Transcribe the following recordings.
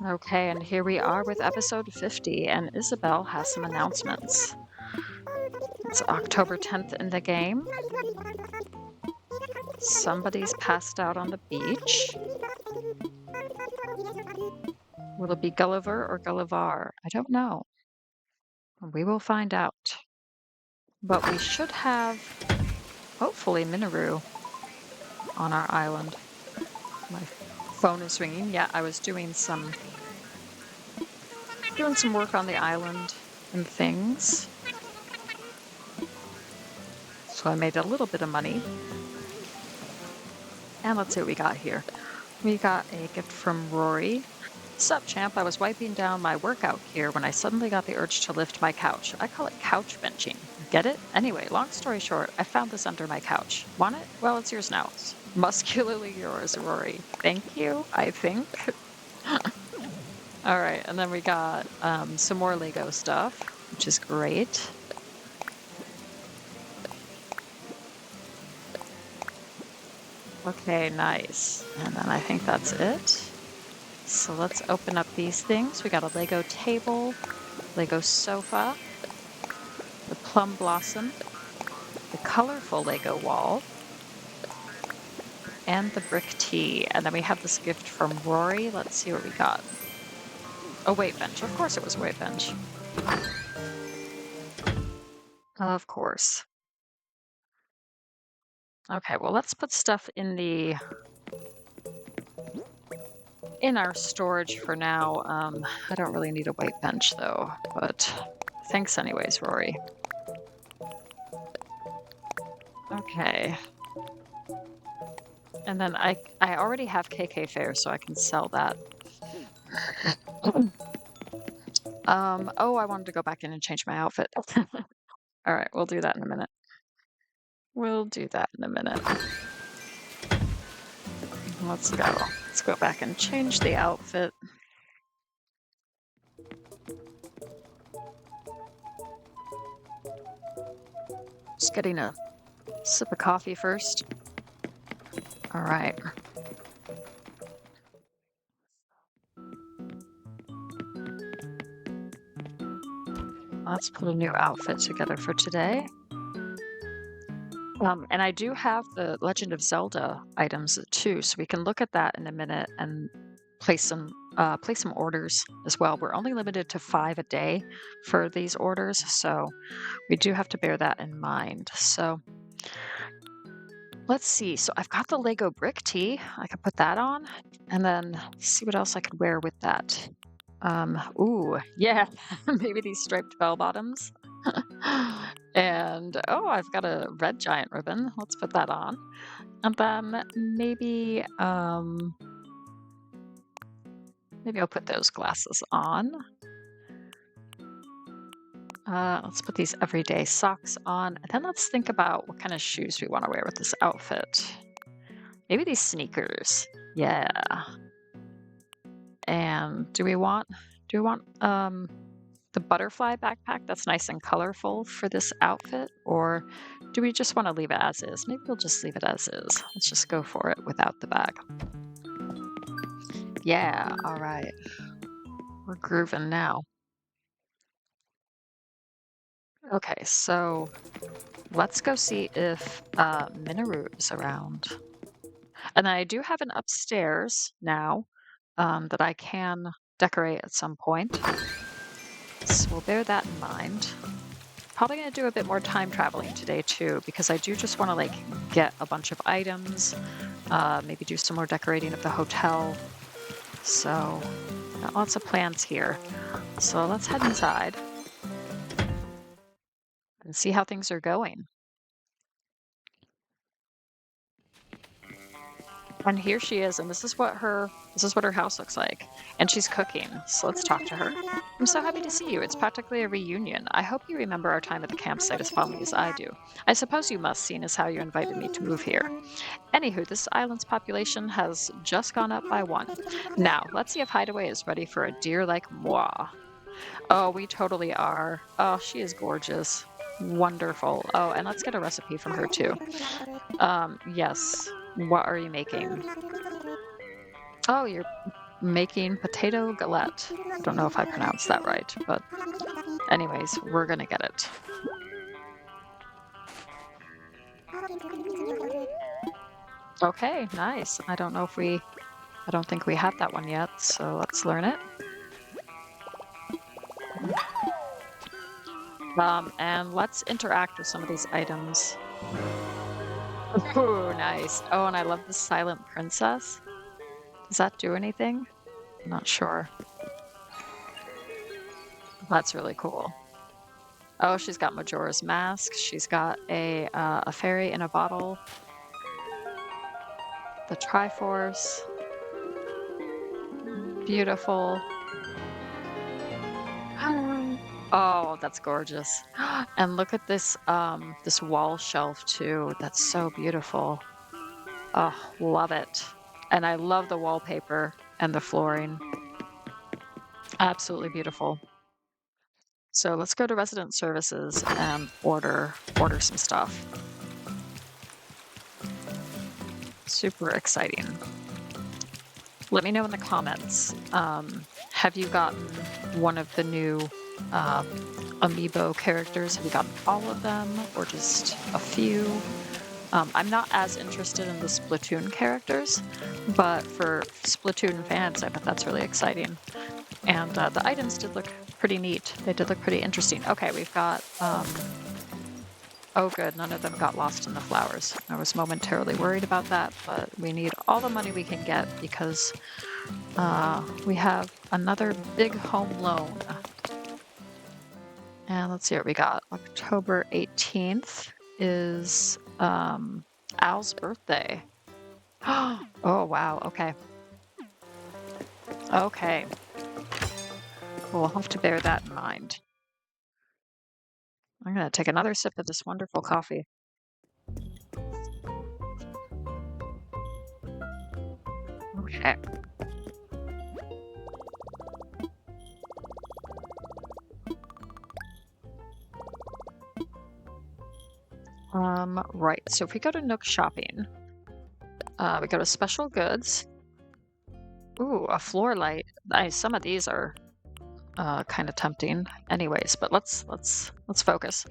Okay, and here we are with episode 50, and Isabel has some announcements. It's October 10th in the game. Somebody's passed out on the beach. Will it be Gulliver or Gullivar? I don't know. We will find out. But we should have, hopefully, Mineru on our island. My phone is ringing. Yeah, I was doing some work on the island and things. So I made a little bit of money. And let's see what we got here. We got a gift from Rory. Sup, champ? I was wiping down my workout gear when I suddenly got the urge to lift my couch. I call it couch benching. Get it? Anyway, long story short, I found this under my couch. Want it? Well, it's yours now. Muscularly yours, Rory. Thank you, I think. All right, and then we got some more Lego stuff, which is great. Okay, nice. And then I think that's it. So let's open up these things. We got a Lego table, Lego sofa, the plum blossom, the colorful Lego wall, and the brick tea. And then we have this gift from Rory. Let's see what we got. A weight bench. Of course it was a weight bench. Of course. Okay, well, let's put stuff in our storage for now. I don't really need a weight bench though, but thanks anyways, Rory. Okay. And then I already have KK Fair, so I can sell that. Oh, I wanted to go back in and change my outfit. All right, we'll do that in a minute. We'll do that in a minute. Let's go. Let's go back and change the outfit. Just getting a sip of coffee first. All right. Let's put a new outfit together for today. And I do have the Legend of Zelda items too, so we can look at that in a minute and place some orders as well. We're only limited to 5 a day for these orders, so we do have to bear that in mind. So let's see. So I've got the Lego brick tee. I could put that on, and then see what else I could wear with that. Ooh, yeah, maybe these striped bell bottoms. And oh, I've got a red giant ribbon. Let's put that on. And then maybe I'll put those glasses on. Let's put these everyday socks on. And then let's think about what kind of shoes we want to wear with this outfit. Maybe these sneakers. Yeah. And do we want the butterfly backpack that's nice and colorful for this outfit? Or do we just want to leave it as is? Maybe we'll just leave it as is. Let's just go for it without the bag. Yeah, all right. We're grooving now. Okay, so let's go see if Mineru is around. And then I do have an upstairs now that I can decorate at some point. So we'll bear that in mind. Probably going to do a bit more time traveling today too, because I do just want to get a bunch of items, maybe do some more decorating of the hotel. So got lots of plans here. So let's head inside and see how things are going. And here she is, and this is what her house looks like. And she's cooking, so let's talk to her. I'm so happy to see you. It's practically a reunion. I hope you remember our time at the campsite as fondly as I do. I suppose you must, seeing as how you invited me to move here. Anywho, this island's population has just gone up by 1. Now, let's see if Hideaway is ready for a deer like moi. Oh, we totally are. Oh, she is gorgeous. Wonderful. Oh, and let's get a recipe from her too. Yes. What are you making? Oh, making potato galette. I don't know if I pronounced that right, but anyways, we're gonna get it. Okay, nice. I don't think we have that one yet, so let's learn it. And let's interact with some of these items. Ooh, nice. Oh, and I love the silent princess. Does that do anything? I'm not sure. That's really cool. Oh, she's got Majora's Mask. She's got a fairy in a bottle. The Triforce. Beautiful. Oh, that's gorgeous. And look at this this wall shelf too. That's so beautiful. Oh, love it. And I love the wallpaper and the flooring. Absolutely beautiful. So let's go to resident services and order some stuff. Super exciting. Let me know in the comments. Have you gotten one of the new amiibo characters? Have you gotten all of them or just a few? I'm not as interested in the Splatoon characters, but for Splatoon fans, I bet that's really exciting. And the items did look pretty neat. They did look pretty interesting. Okay, we've got... oh good, none of them got lost in the flowers. I was momentarily worried about that, but we need all the money we can get because we have another big home loan. And let's see what we got. October 18th is Al's birthday. Oh, wow. Okay. Okay. We'll have to bear that in mind. I'm going to take another sip of this wonderful coffee. Okay. Right. So if we go to Nook Shopping, we go to Special Goods. Ooh, a floor light. Nice. Some of these are kind of tempting. Anyways, but let's focus.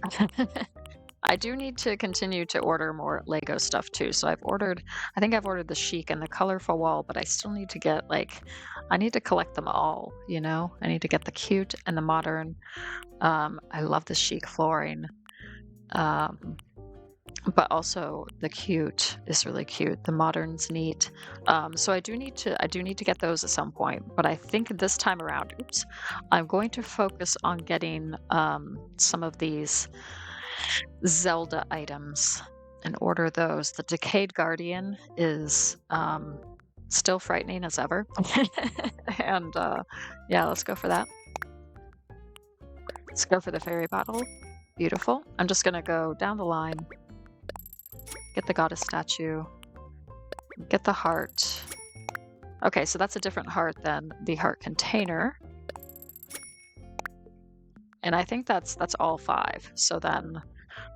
I do need to continue to order more Lego stuff too. So I think I've ordered the chic and the colorful wall, but I still need to get I need to collect them all, you know? I need to get the cute and the modern. I love the chic flooring. But also the cute is really cute. The modern's neat. So I do need to get those at some point. But I think this time around, I'm going to focus on getting some of these Zelda items and order those. The Decayed Guardian is still frightening as ever. And yeah, let's go for that. Let's go for the fairy bottle. Beautiful. I'm just gonna go down the line. Get the goddess statue. Get the heart. Okay, so that's a different heart than the heart container. And I think that's all 5. So then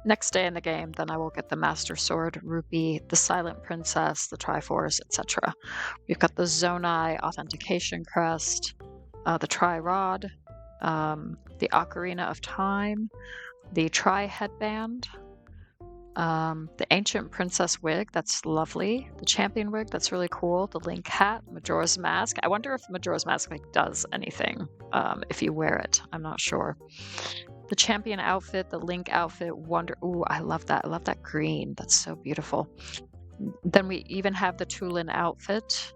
next day in the game, then I will get the Master Sword, Rupee, the Silent Princess, the Triforce, etc. We've got the Zonai Authentication Crest, the Tri-Rod, the Ocarina of Time, the Tri-Headband, the Ancient Princess Wig, that's lovely. The Champion Wig, that's really cool. The Link Hat, Majora's Mask. I wonder if Majora's Mask does anything if you wear it. I'm not sure. The Champion outfit, the Link outfit, Ooh, I love that. I love that green. That's so beautiful. Then we even have the Tulin outfit.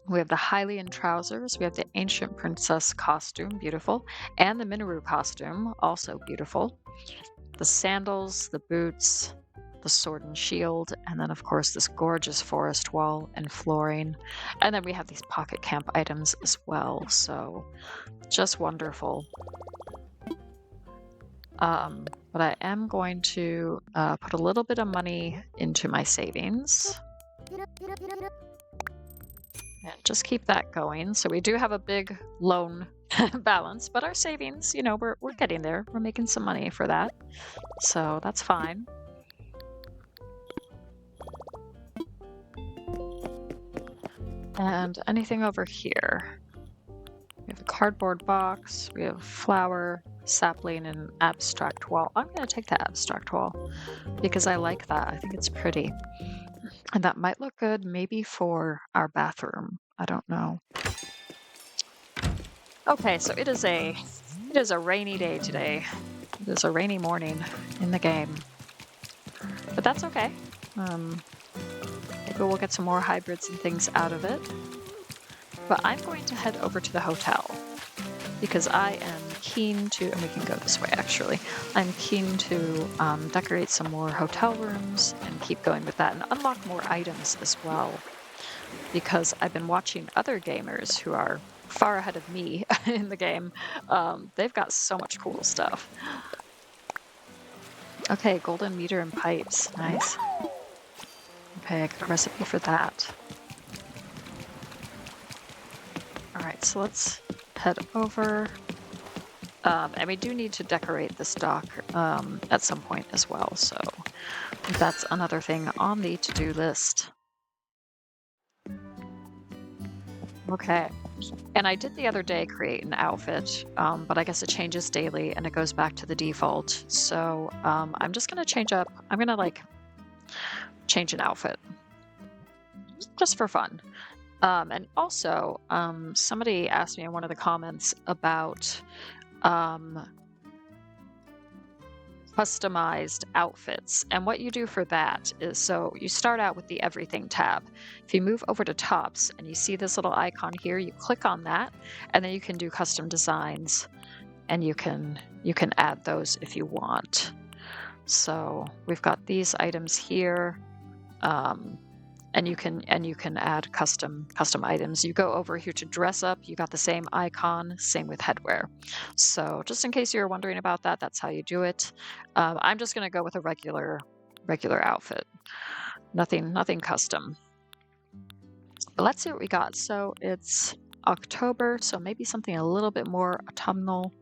We have the Hylian trousers. We have the Ancient Princess costume, beautiful. And the Mineru costume, also beautiful. The sandals, the boots, the sword and shield, and then of course this gorgeous forest wall and flooring. And then we have these pocket camp items as well, so just wonderful. But I am going to put a little bit of money into my savings. And just keep that going. So we do have a big loan balance, but our savings, you know, we're getting there. We're making some money for that. So that's fine. And anything over here? We have a cardboard box, we have flower, sapling, and abstract wall. I'm going to take the abstract wall because I like that. I think it's pretty. And that might look good maybe for our bathroom. I don't know. Okay, so it is a rainy day today. It is a rainy morning in the game. But that's okay. Maybe we'll get some more hybrids and things out of it. But I'm going to head over to the hotel because I am keen to, and we can go this way actually, I'm keen to decorate some more hotel rooms and keep going with that and unlock more items as well. Because I've been watching other gamers who are far ahead of me in the game. They've got so much cool stuff. Okay, golden meter and pipes. Nice. Okay, I got a recipe for that. Alright, so let's head over. And we do need to decorate this dock at some point as well, so that's another thing on the to-do list. Okay. And I did the other day create an outfit, but I guess it changes daily and it goes back to the default. So I'm just going to change up. I'm going to like change an outfit just for fun. And also, somebody asked me in one of the comments about customized outfits. And what you do for that is, so you start out with the everything tab. If you move over to tops and you see this little icon here, you click on that and then you can do custom designs and you can add those if you want. So we've got these items here. And you can add custom items. You go over here to dress up, you got the same icon, same with headwear. So just in case you're wondering about that, that's how you do it. I'm just gonna go with a regular outfit. Nothing custom. But let's see what we got. So it's October, so maybe something a little bit more autumnal.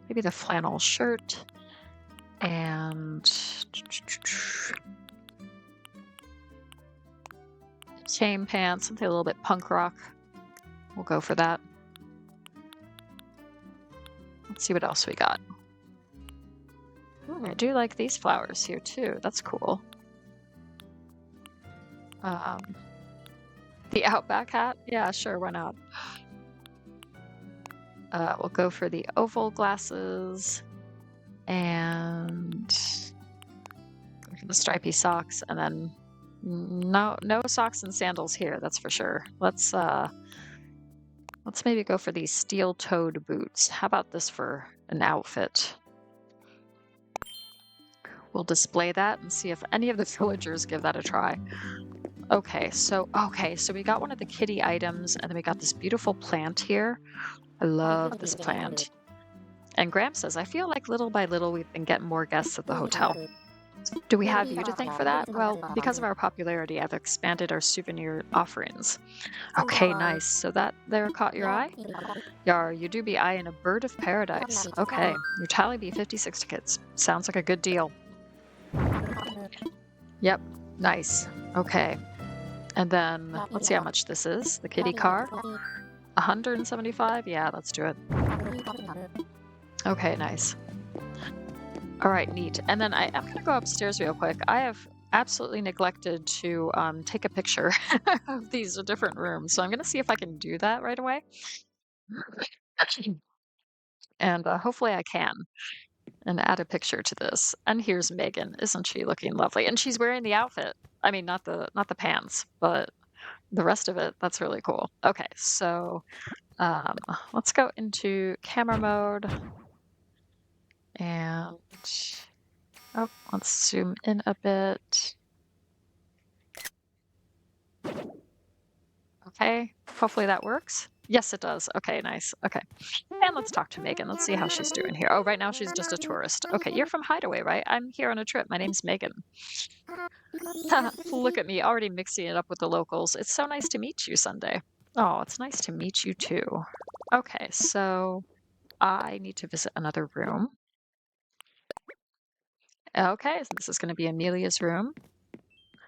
Maybe the flannel shirt and chain pants, something a little bit punk rock. We'll go for that. Let's see what else we got. Ooh, I do like these flowers here too. That's cool. The Outback hat? Yeah, sure, why not? We'll go for the oval glasses and the stripy socks, and then no socks and sandals here, that's for sure. Let's maybe go for these steel-toed boots. How about this for an outfit? We'll display that and see if any of the villagers give that a try. Okay, so we got one of the kitty items, and then we got this beautiful plant here. I love this plant. And Graham says, I feel like little by little we've been getting more guests at the hotel. Do we have you to thank for that? Well, because of our popularity, I've expanded our souvenir offerings. Okay, nice. So that there caught your eye? Yar, you do be eyeing a bird of paradise. Okay, your tally be 56 tickets. Sounds like a good deal. Yep, nice. Okay. And then, let's see how much this is. The kitty car. 175? Yeah, let's do it. Okay, nice. All right, neat. And then I'm going to go upstairs real quick. I have absolutely neglected to take a picture of these different rooms. So I'm going to see if I can do that right away. And hopefully I can. And add a picture to this. And here's Megan. Isn't she looking lovely? And she's wearing the outfit. I mean, not the pants, but the rest of it. That's really cool. Okay, so let's go into camera mode. And let's zoom in a bit. Okay, hopefully that works. Yes, it does. Okay, nice. Okay. And let's talk to Megan. Let's see how she's doing here. Oh, right now she's just a tourist. Okay, you're from Hideaway, right? I'm here on a trip. My name's Megan. Look at me, already mixing it up with the locals. It's so nice to meet you, Sunday. Oh, it's nice to meet you too. Okay, so I need to visit another room. Okay, so this is going to be Amelia's room.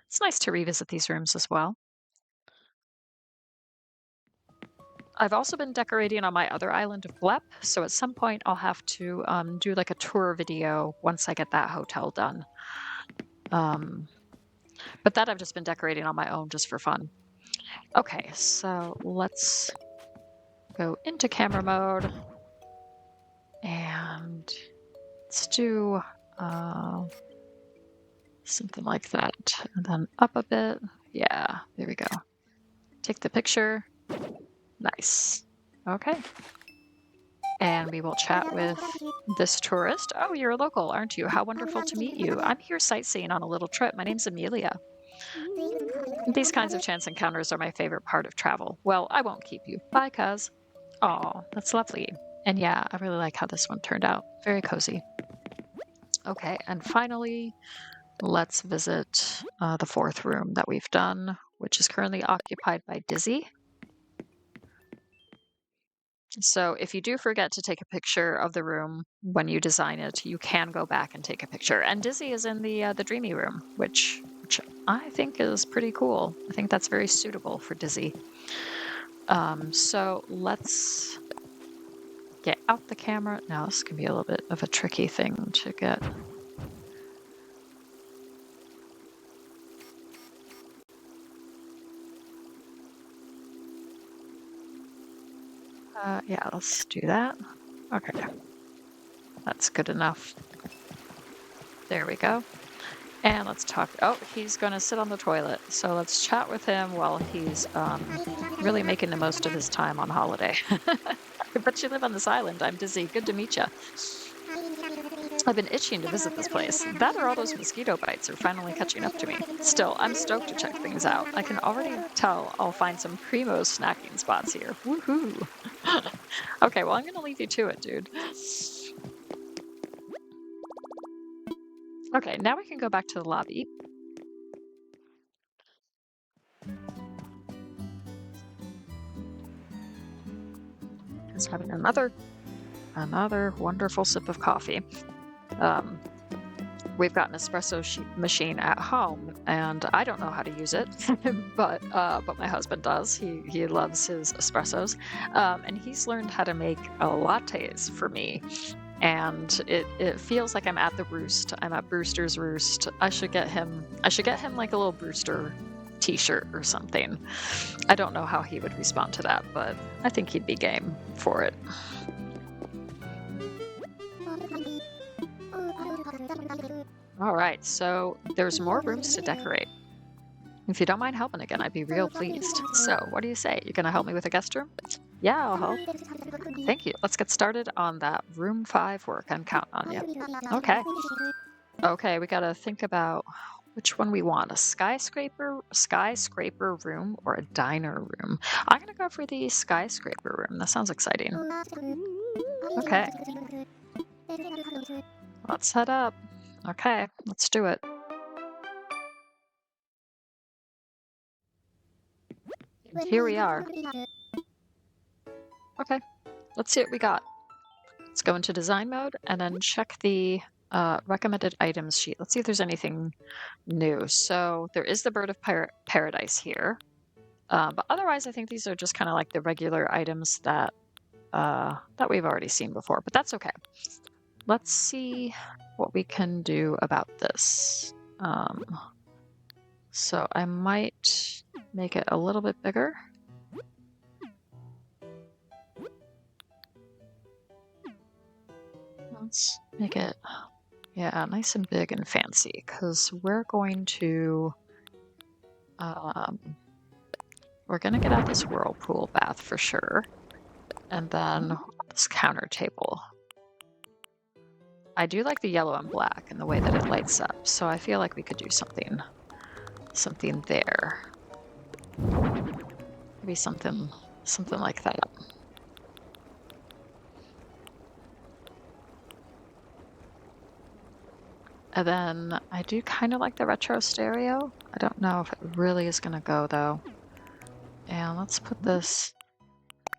It's nice to revisit these rooms as well. I've also been decorating on my other island of Blep, so at some point I'll have to do like a tour video once I get that hotel done. But that I've just been decorating on my own just for fun. Okay, so let's go into camera mode and let's do something like that. And then up a bit. Yeah, there we go. Take the picture. Nice. Okay. And we will chat with this tourist. Oh, you're a local, aren't you? How wonderful to meet you. I'm here sightseeing on a little trip. My name's Amelia. These kinds of chance encounters are my favorite part of travel. Well, I won't keep you. Bye, cuz. Oh, that's lovely. And yeah, I really like how this one turned out. Very cozy. Okay, and finally, let's visit the fourth room that we've done, which is currently occupied by Dizzy. So if you do forget to take a picture of the room when you design it, you can go back and take a picture. And Dizzy is in the dreamy room, which I think is pretty cool. I think that's very suitable for Dizzy. So let's get out the camera. Now this can be a little bit of a tricky thing to get. Yeah, let's do that. Okay, that's good enough. There we go. And let's talk. Oh, he's going to sit on the toilet. So let's chat with him while he's really making the most of his time on holiday. But you live on this island. I'm Dizzy. Good to meet you. I've been itching to visit this place. That or all those mosquito bites are finally catching up to me. Still, I'm stoked to check things out. I can already tell I'll find some primo snacking spots here. Woohoo! Okay, well, I'm going to leave you to it, dude. Okay, now we can go back to the lobby. Just having another wonderful sip of coffee. We've got an espresso machine at home, and I don't know how to use it, but my husband does. He loves his espressos, and he's learned how to make lattes for me. And it feels like I'm at the Roost. I'm at Brewster's Roost. I should get him like a little Brewster t-shirt or something. I don't know how he would respond to that, but I think he'd be game for it. All right, so there's more rooms to decorate. If you don't mind helping again, I'd be real pleased. So what do you say? You're gonna help me with a guest room? Yeah, I'll help. Thank you. Let's get started on that room 5 work. I'm counting on you. Okay. Okay, we gotta think about which one we want. A skyscraper room or a diner room? I'm gonna go for the skyscraper room. That sounds exciting. Okay. Let's head up. Okay, let's do it. And here we are. Okay, let's see what we got. Let's go into design mode and then check the recommended items sheet. Let's see if there's anything new. So there is the Bird of Paradise here. But otherwise, I think these are just kind of like the regular items that we've already seen before. But that's okay. Let's see what we can do about this. So I might make it a little bit bigger. Let's make it, yeah, nice and big and fancy, because we're going to get out this whirlpool bath for sure, and then this counter table. I do like the yellow and black and the way that it lights up, so I feel like we could do something there. Maybe something like that. And then I do kind of like the retro stereo. I don't know if it really is going to go though. And let's put this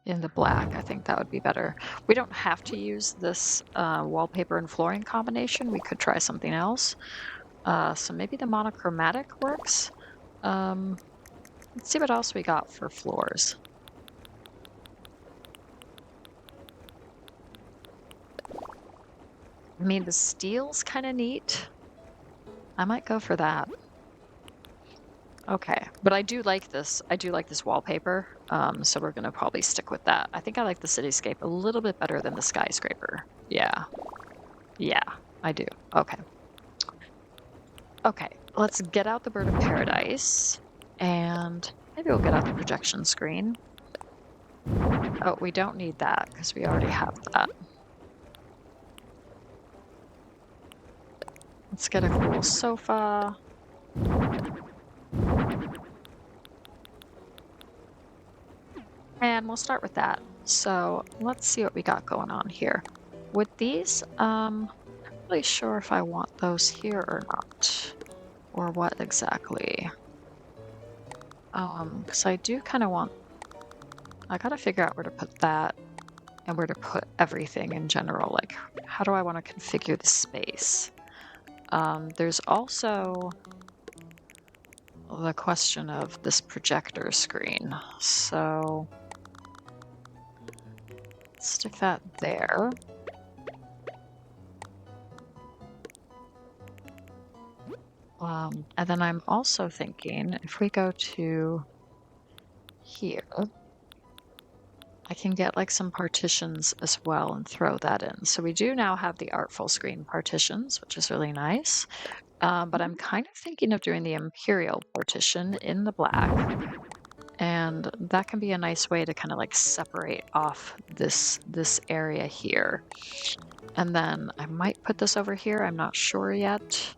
in the black. I think that would be better. We don't have to use this wallpaper and flooring combination. We could try something else. So maybe the monochromatic works. Um, let's see what else we got for floors. I mean, the steel's kind of neat. I might go for that. Okay, but I do like this. I do like this wallpaper. So we're gonna probably stick with that. I think I like the cityscape a little bit better than the skyscraper. Yeah, yeah, I do. Okay. Okay, let's get out the bird of paradise and maybe we'll get out the projection screen. Oh, we don't need that because we already have that. Let's get a cool sofa. And we'll start with that. So let's see what we got going on here. With these, not really sure if I want those here or not. Or what exactly. Because I do kind of want, I gotta figure out where to put that and where to put everything in general. Like, how do I want to configure the space? There's also the question of this projector screen. So stick that there. And then I'm also thinking if we go to here, I can get like some partitions as well and throw that in. So we do now have the artful screen partitions, which is really nice. But I'm kind of thinking of doing the Imperial partition in the black. And that can be a nice way to kind of like separate off this area here. And then I might put this over here. I'm not sure yet.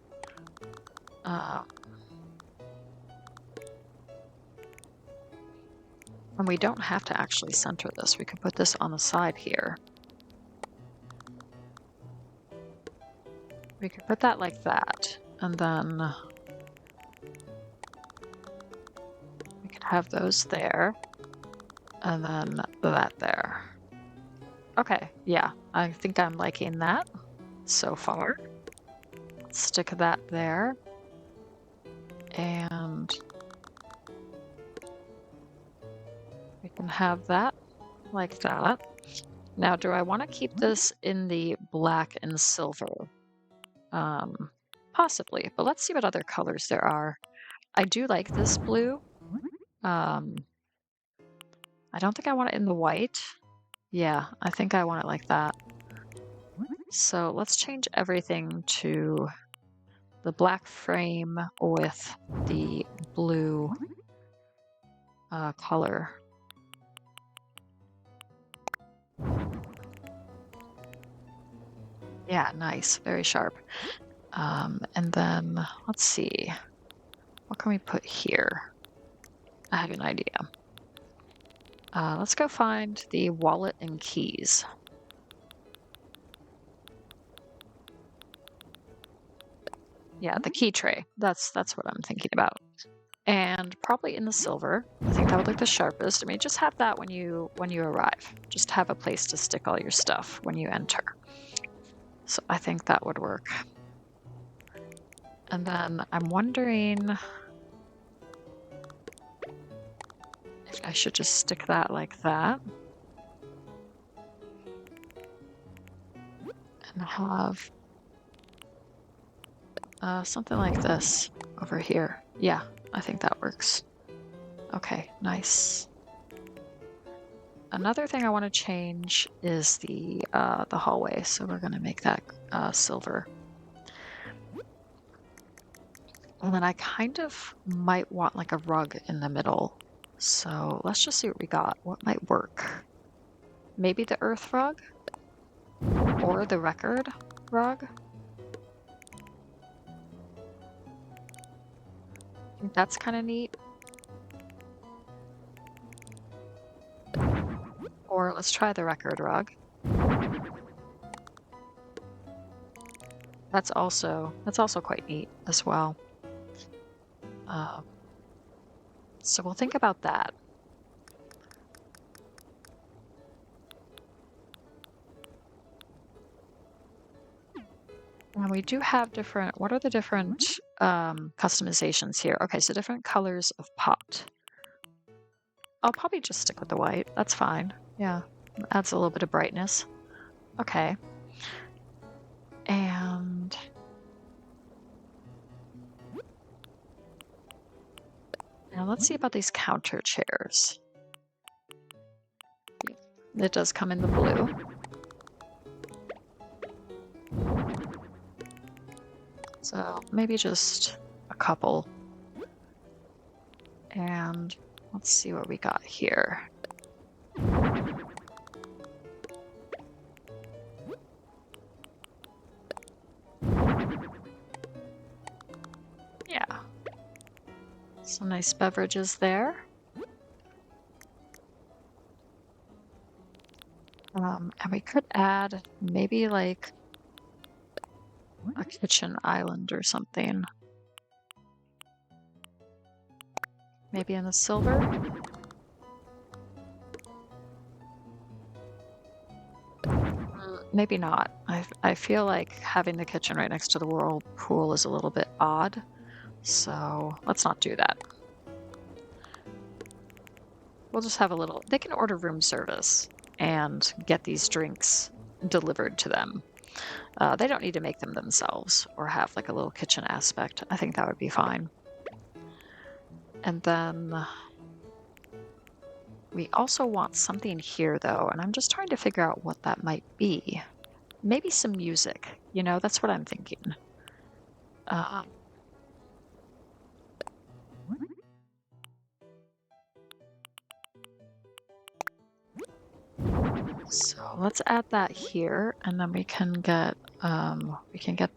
And we don't have to actually center this. We could put this on the side here. We could put that like that. And then we could have those there. And then that there. Okay, yeah, I think I'm liking that so far. Stick that there. And we can have that like that. Now, do I want to keep this in the black and silver? Possibly, but let's see what other colors there are. I do like this blue. I don't think I want it in the white. Yeah, I think I want it like that. So let's change everything to the black frame with the blue color. Yeah, nice, very sharp. And then let's see, what can we put here? I have an idea. Let's go find the wallet and keys. Yeah, the key tray. That's what I'm thinking about. And probably in the silver. I think that would look the sharpest. I mean, just have that when you arrive. Just have a place to stick all your stuff when you enter. So I think that would work. And then I'm wondering if I should just stick that like that. And have something like this over here. Yeah, I think that works. Okay, nice. Another thing I want to change is the hallway, so we're going to make that silver. And then I kind of might want like a rug in the middle. So let's just see what we got. What might work? Maybe the earth rug? Or the record rug? I think that's kind of neat. Or let's try the record rug. That's also quite neat as well. So we'll think about that. And we do have different, what are the different customizations here. Okay, so different colors of pot. I'll probably just stick with the white. That's fine. Yeah, adds a little bit of brightness. Okay. And now let's see about these counter chairs. It does come in the blue. So maybe just a couple. And let's see what we got here. Yeah. Some nice beverages there. And we could add maybe like a kitchen island or something. Maybe in the silver. Maybe not. I feel like having the kitchen right next to the whirlpool is a little bit odd. So let's not do that. We'll just have a little... They can order room service and get these drinks delivered to them. They don't need to make them themselves or have like a little kitchen aspect. I think that would be fine. And then we also want something here though, and I'm just trying to figure out what that might be. Maybe some music, you know, that's what I'm thinking. So let's add that here, and then we can get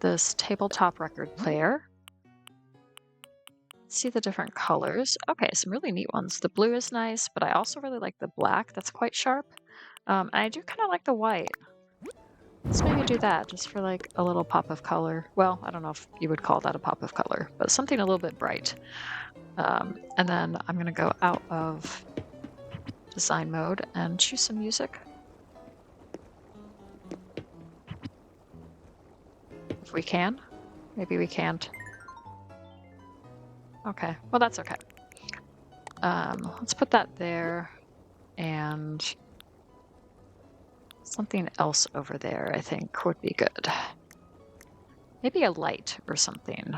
this tabletop record player. Let's see the different colors. Okay, some really neat ones. The blue is nice, but I also really like the black. That's quite sharp. And I do kind of like the white. Let's maybe do that just for like a little pop of color. Well, I don't know if you would call that a pop of color, but something a little bit bright. And then I'm going to go out of design mode and choose some music. If we can. Maybe we can't. Okay, well that's okay. Let's put that there, and something else over there I think would be good. Maybe a light or something.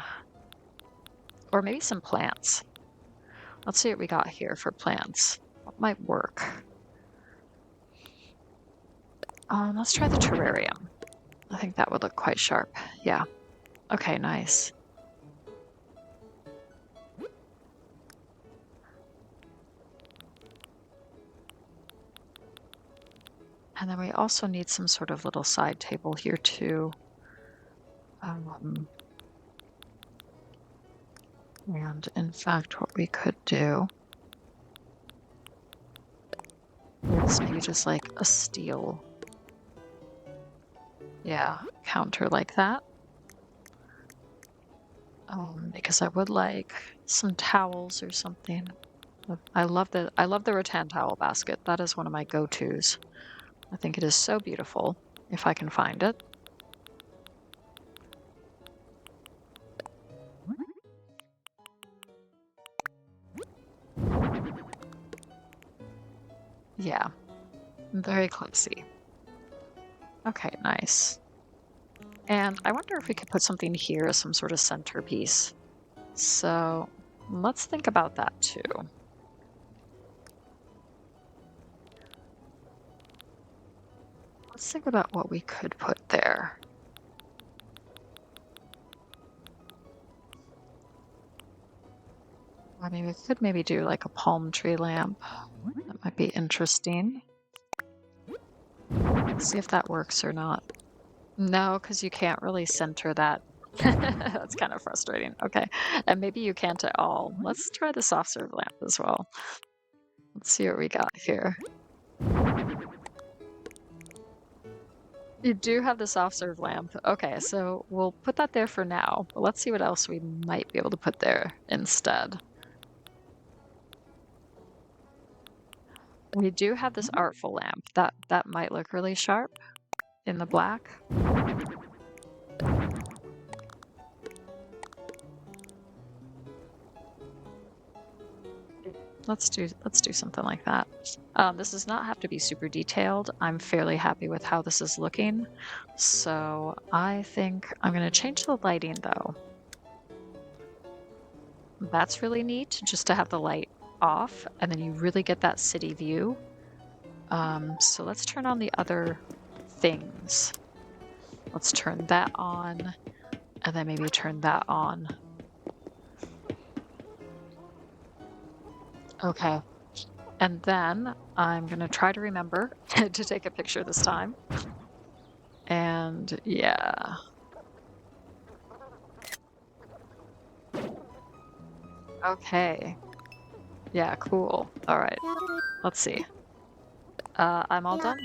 Or maybe some plants. Let's see what we got here for plants. What might work? Let's try the terrarium. I think that would look quite sharp. Yeah. Okay, nice. And then we also need some sort of little side table here too. And in fact, what we could do is maybe just like a steel, yeah, counter like that. Because I would like some towels or something. I love the rattan towel basket. That is one of my go-tos. I think it is so beautiful, if I can find it. Yeah, very classy. Okay, nice. And I wonder if we could put something here as some sort of centerpiece. So let's think about that too. Let's think about what we could put there. I mean, we could maybe do like a palm tree lamp. That might be interesting. Let's see if that works or not. No, because you can't really center that. That's kind of frustrating. Okay, and maybe you can't at all. Let's try the soft serve lamp as well. Let's see what we got here. You do have the soft serve lamp. Okay, so we'll put that there for now. But let's see what else we might be able to put there instead. We do have this artful lamp. That might look really sharp in the black. let's do something like that. This does not have to be super detailed. I'm fairly happy with how this is looking. So I think I'm gonna change the lighting though. That's really neat, just to have the light off, and then you really get that city view. So let's turn on the other things. Let's turn that on, and then maybe turn that on. Okay. And then I'm gonna try to remember to take a picture this time. And yeah. Okay. Yeah, cool. All right. Let's see. I'm all done.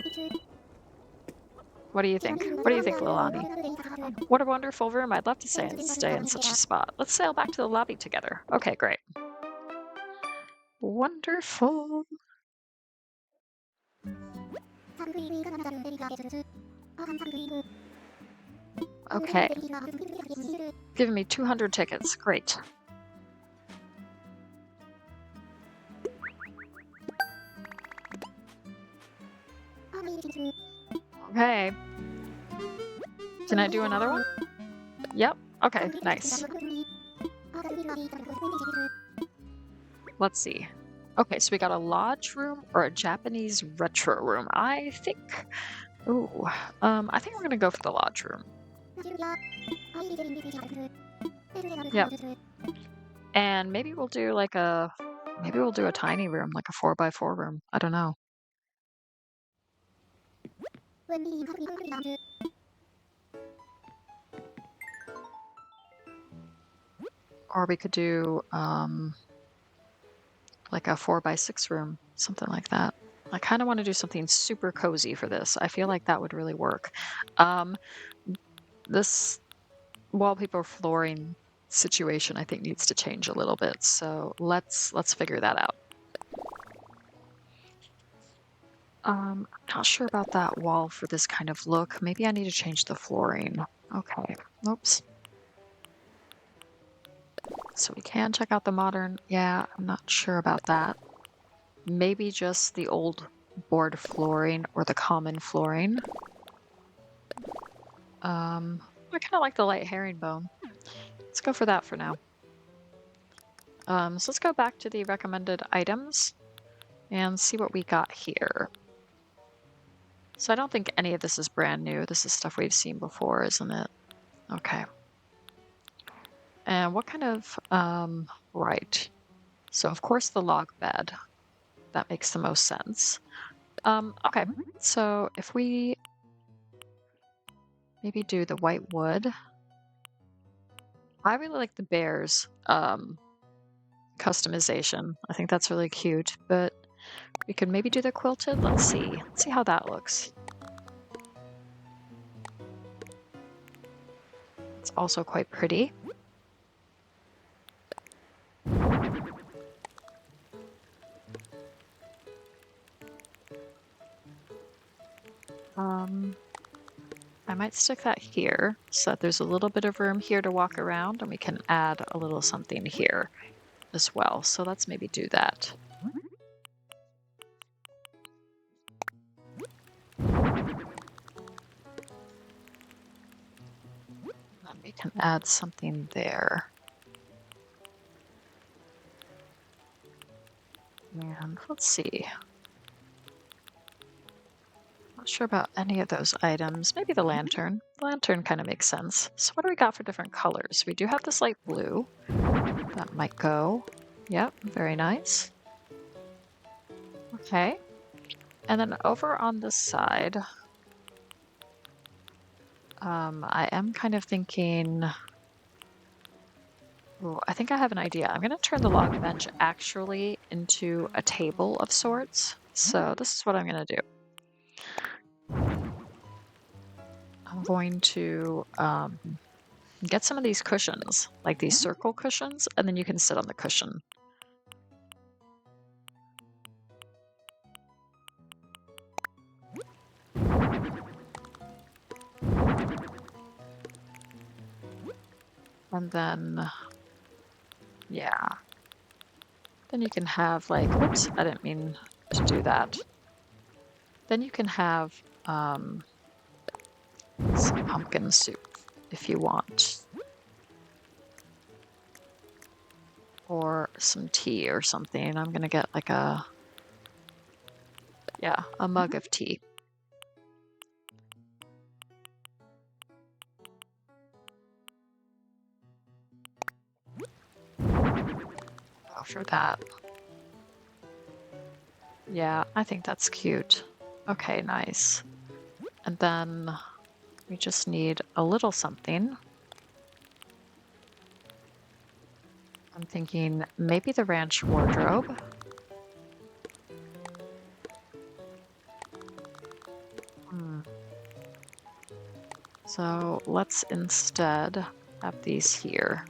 What do you think? What do you think, Lilani? What a wonderful room. I'd love to stay in such a spot. Let's sail back to the lobby together. Okay, great. Wonderful. Okay. Giving me 200 tickets. Great. Okay. Can I do another one? Yep. Okay, nice. Let's see. Okay, so we got a lodge room or a Japanese retro room. I think... Ooh. I think we're gonna go for the lodge room. Yep. And maybe we'll do like a... Maybe we'll do a tiny room, like a 4x4 room. I don't know. Or we could do like a 4x6 room, something like that. I kind of want to do something super cozy for this. I feel like that would really work. This wallpaper flooring situation I think needs to change a little bit. So let's figure that out. I'm not sure about that wall for this kind of look. Maybe I need to change the flooring. Okay. Oops. So we can check out the modern. Yeah, I'm not sure about that. Maybe just the old board flooring or the common flooring. I kind of like the light herringbone. Let's go for that for now. So let's go back to the recommended items and see what we got here. So I don't think any of this is brand new. This is stuff we've seen before, isn't it? Okay. And what kind of, right. So of course the log bed. That makes the most sense. Okay, so if we maybe do the white wood. I really like the bears customization. I think that's really cute, but we could maybe do the quilted. Let's see how that looks. It's also quite pretty. I might stick that here so that there's a little bit of room here to walk around, and we can add a little something here as well. So let's maybe do that. And we can add something there. And let's see. Not sure about any of those items. Maybe the lantern. The lantern kind of makes sense. So what do we got for different colors? We do have this light blue. That might go. Yep, very nice. Okay. And then over on this side, I am kind of thinking... Ooh, I think I have an idea. I'm going to turn the log bench actually into a table of sorts. So this is what I'm going to do. I'm going to get some of these cushions, like these circle cushions, and then you can sit on the cushion. And then, yeah, Then you can have like, whoops, I didn't mean to do that. Then you can have some pumpkin soup if you want. Or some tea or something. I'm gonna get like a mug of tea. Go for that. Yeah, I think that's cute. Okay, nice. And then we just need a little something. I'm thinking maybe the ranch wardrobe. So let's instead have these here.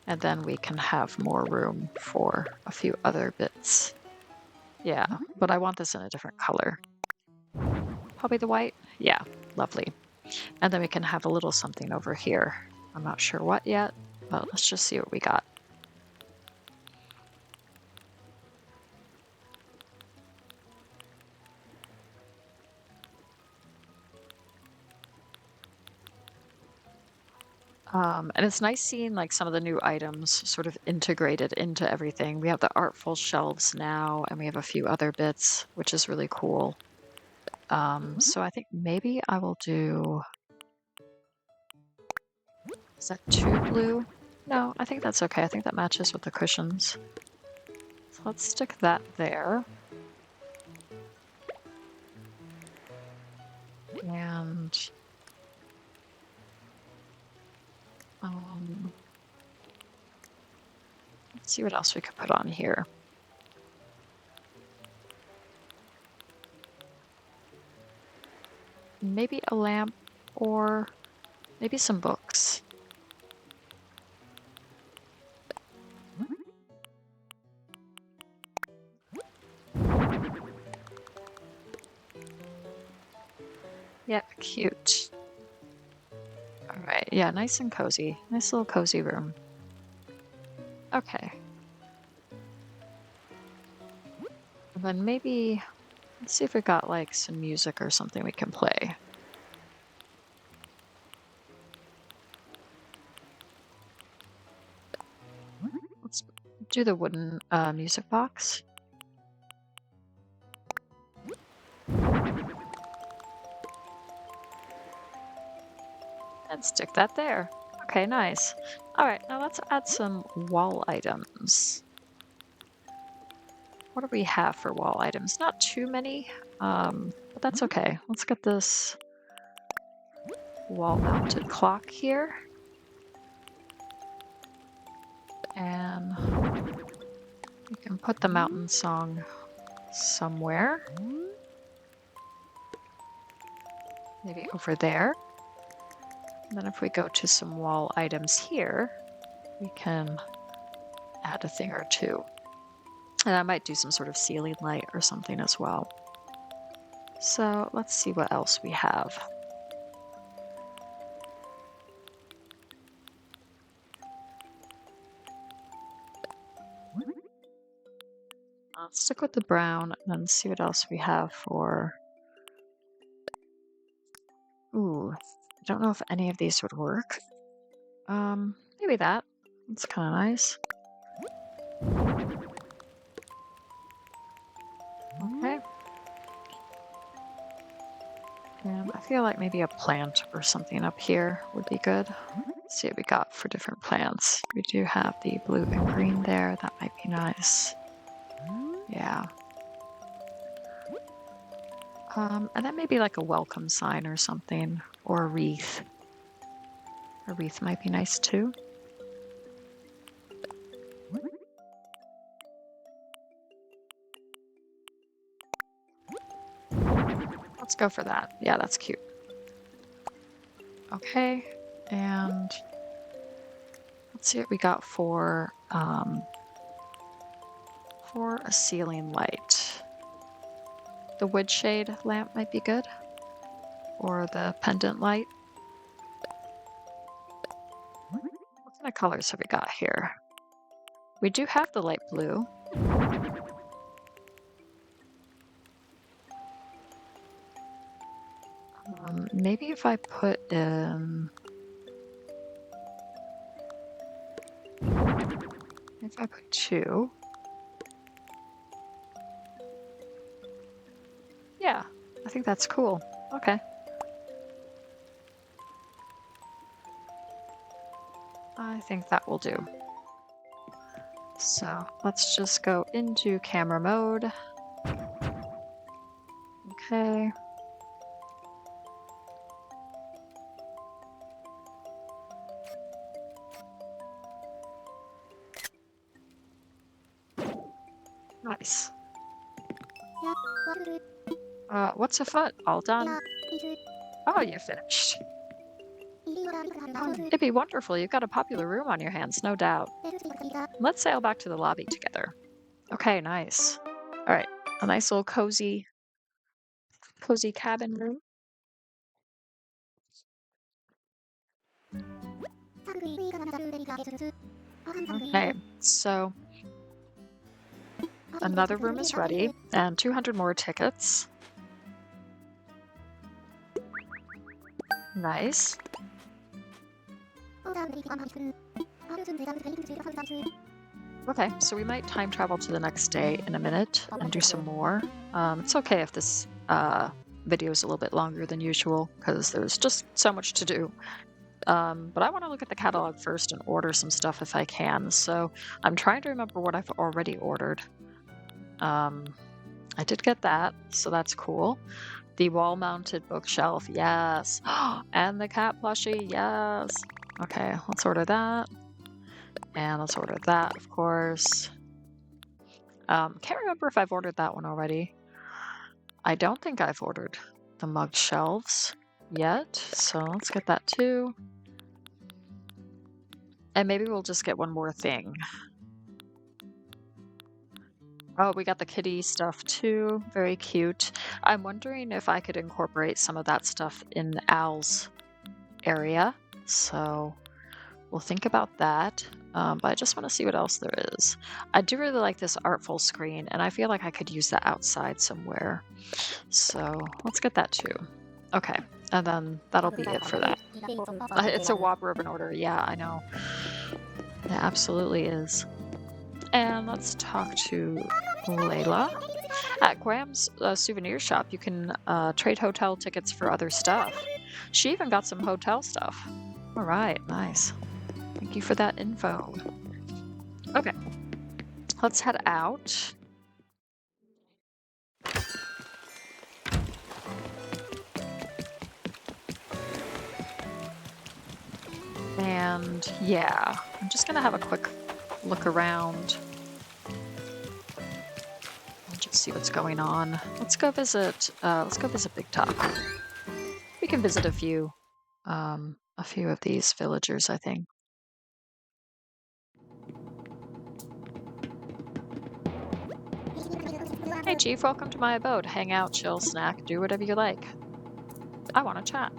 And then we can have more room for a few other bits. Yeah, but I want this in a different color. Probably the white? Yeah, lovely. And then we can have a little something over here. I'm not sure what yet, but let's just see what we got. And it's nice seeing like some of the new items sort of integrated into everything. We have the artful shelves now, and we have a few other bits, which is really cool. So I think maybe I will do... Is that too blue? No, I think that's okay. I think that matches with the cushions. So let's stick that there. And... let's see what else we could put on here. Maybe a lamp or maybe some books. Yeah, cute. All right, yeah, nice and cozy. Nice little cozy room. Okay. And then maybe, let's see if we got like some music or something we can play. Let's do the wooden music box. And stick that there. Okay, nice. All right, now let's add some wall items. What do we have for wall items? Not too many, but that's okay. Let's get this wall-mounted clock here. And you can put the mountain song somewhere. Maybe over there. And then if we go to some wall items here, we can add a thing or two. And I might do some sort of ceiling light or something as well. So let's see what else we have. Let's stick with the brown and then see what else we have for... Ooh, I don't know if any of these would work. Maybe that. That's kind of nice. Okay. And I feel like maybe a plant or something up here would be good. Let's see what we got for different plants. We do have the blue and green there. That might be nice. Yeah. And then maybe like a welcome sign or something, or a wreath. A wreath might be nice too. Let's go for that. Yeah, that's cute. Okay, and let's see what we got for a ceiling light. The wood shade lamp might be good, or the pendant light. What kind of colors have we got here? We do have the light blue. Maybe if I put in... If I put 2... Yeah, I think that's cool. Okay. I think that will do. So let's just go into camera mode. Okay. Nice. What's afoot? All done. Oh, you finished. It'd be wonderful. You've got a popular room on your hands, no doubt. Let's sail back to the lobby together. Okay, nice. All right, a nice little cozy cabin room. Okay, so another room is ready, and 200 more tickets. Nice. Okay, so we might time travel to the next day in a minute and do some more. It's okay if this video is a little bit longer than usual, because there's just so much to do. But I want to look at the catalog first and order some stuff if I can. So I'm trying to remember what I've already ordered. I did get that, so that's cool. The wall-mounted bookshelf, yes. And the cat plushie, yes. Okay, let's order that. And let's order that, of course. Can't remember if I've ordered that one already. I don't think I've ordered the mug shelves yet, so let's get that too. And maybe we'll just get one more thing. Oh, we got the kitty stuff too. Very cute. I'm wondering if I could incorporate some of that stuff in Al's area. So we'll think about that. But I just want to see what else there is. I do really like this artful screen, and I feel like I could use that outside somewhere. So let's get that too. Okay, and then that'll be it for that. It's a whopper of an order. Yeah, I know. It absolutely is. And let's talk to Layla. At Graham's souvenir shop, you can trade hotel tickets for other stuff. She even got some hotel stuff. All right, nice. Thank you for that info. Okay, let's head out. And yeah, I'm just gonna have a quick look around. Just see what's going on. Let's go visit Big Top. We can visit a few of these villagers, I think. Hey Chief, welcome to my abode. Hang out, chill, snack, do whatever you like. I want to chat.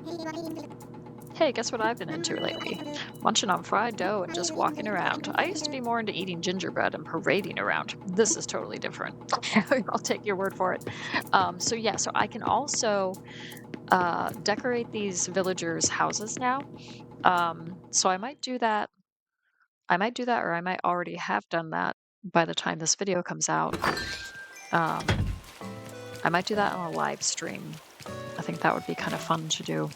Hey, guess what I've been into lately? Munching on fried dough and just walking around. I used to be more into eating gingerbread and parading around. This is totally different. I'll take your word for it. So yeah, so I can also decorate these villagers' houses now. So I might do that. Or I might already have done that by the time this video comes out. I might do that on a live stream. I think that would be kind of fun to do.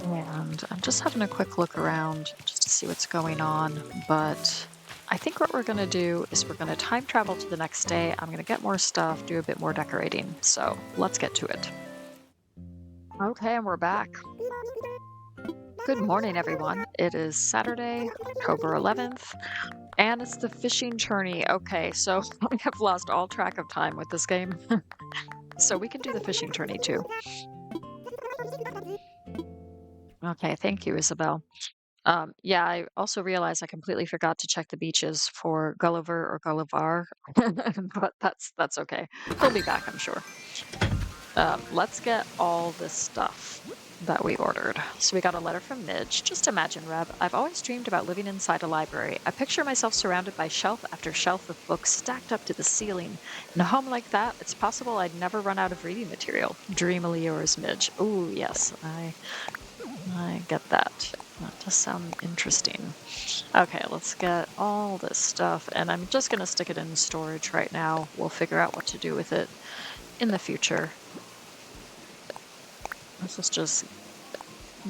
And I'm just having a quick look around just to see what's going on, but I think what we're going to do is we're going to time travel to the next day. I'm going to get more stuff, do a bit more decorating, so let's get to it. Okay, and we're back. Good morning, everyone. It is Saturday, October 11th, and it's the fishing tourney. Okay, so I have lost all track of time with this game. So we can do the fishing tourney too. Okay, thank you, Isabel. Yeah, I also realized I completely forgot to check the beaches for Gulliver or Gullivar, but that's okay. He'll be back, I'm sure. Let's get all this stuff. that we ordered. So we got a letter from Midge. Just imagine, Reb, I've always dreamed about living inside a library. I picture myself surrounded by shelf after shelf of books stacked up to the ceiling. In a home like that, it's possible I'd never run out of reading material. Dreamily yours, Midge. Oh, yes, I get that. That does sound interesting. Okay, let's get all this stuff, and I'm just going to stick it in storage right now. We'll figure out what to do with it in the future. This is just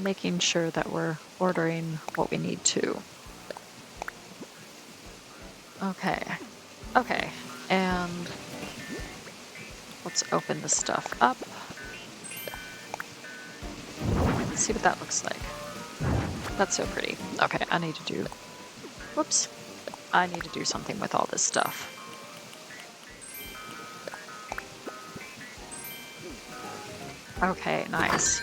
making sure that we're ordering what we need to. Okay. Okay. And let's open this stuff up. Let's see what that looks like. That's so pretty. Okay, I need to do... Whoops. I need to do something with all this stuff. Okay, nice.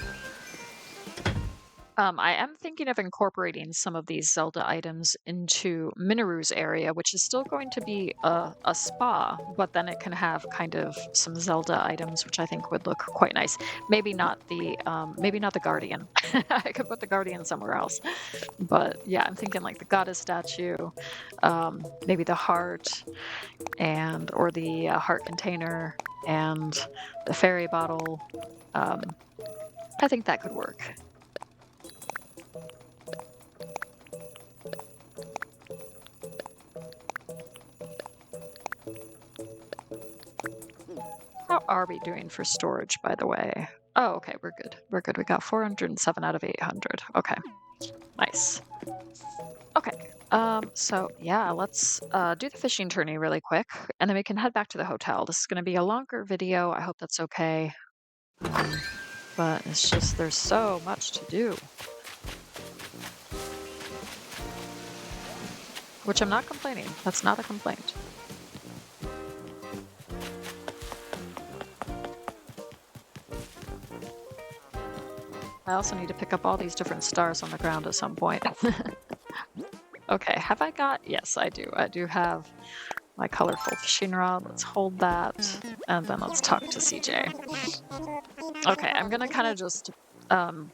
I am thinking of incorporating some of these Zelda items into Mineru's area, which is still going to be a spa, but then it can have kind of some Zelda items, which I think would look quite nice. Maybe not the Guardian. I could put the Guardian somewhere else. But yeah, I'm thinking like the goddess statue, maybe the heart, or the heart container, and the fairy bottle. I think that could work. How are we doing for storage, by the way? Oh, okay, we're good. We're good. We got 407 out of 800. Okay, nice. Okay, so yeah, let's do the fishing tourney really quick, and then we can head back to the hotel. This is going to be a longer video. I hope that's okay. But it's just, there's so much to do. Which I'm not complaining. That's not a complaint. I also need to pick up all these different stars on the ground at some point. Okay, have I got... Yes, I do. I do have my colorful fishing rod. Let's hold that, and then let's talk to CJ. Okay, I'm gonna kind of just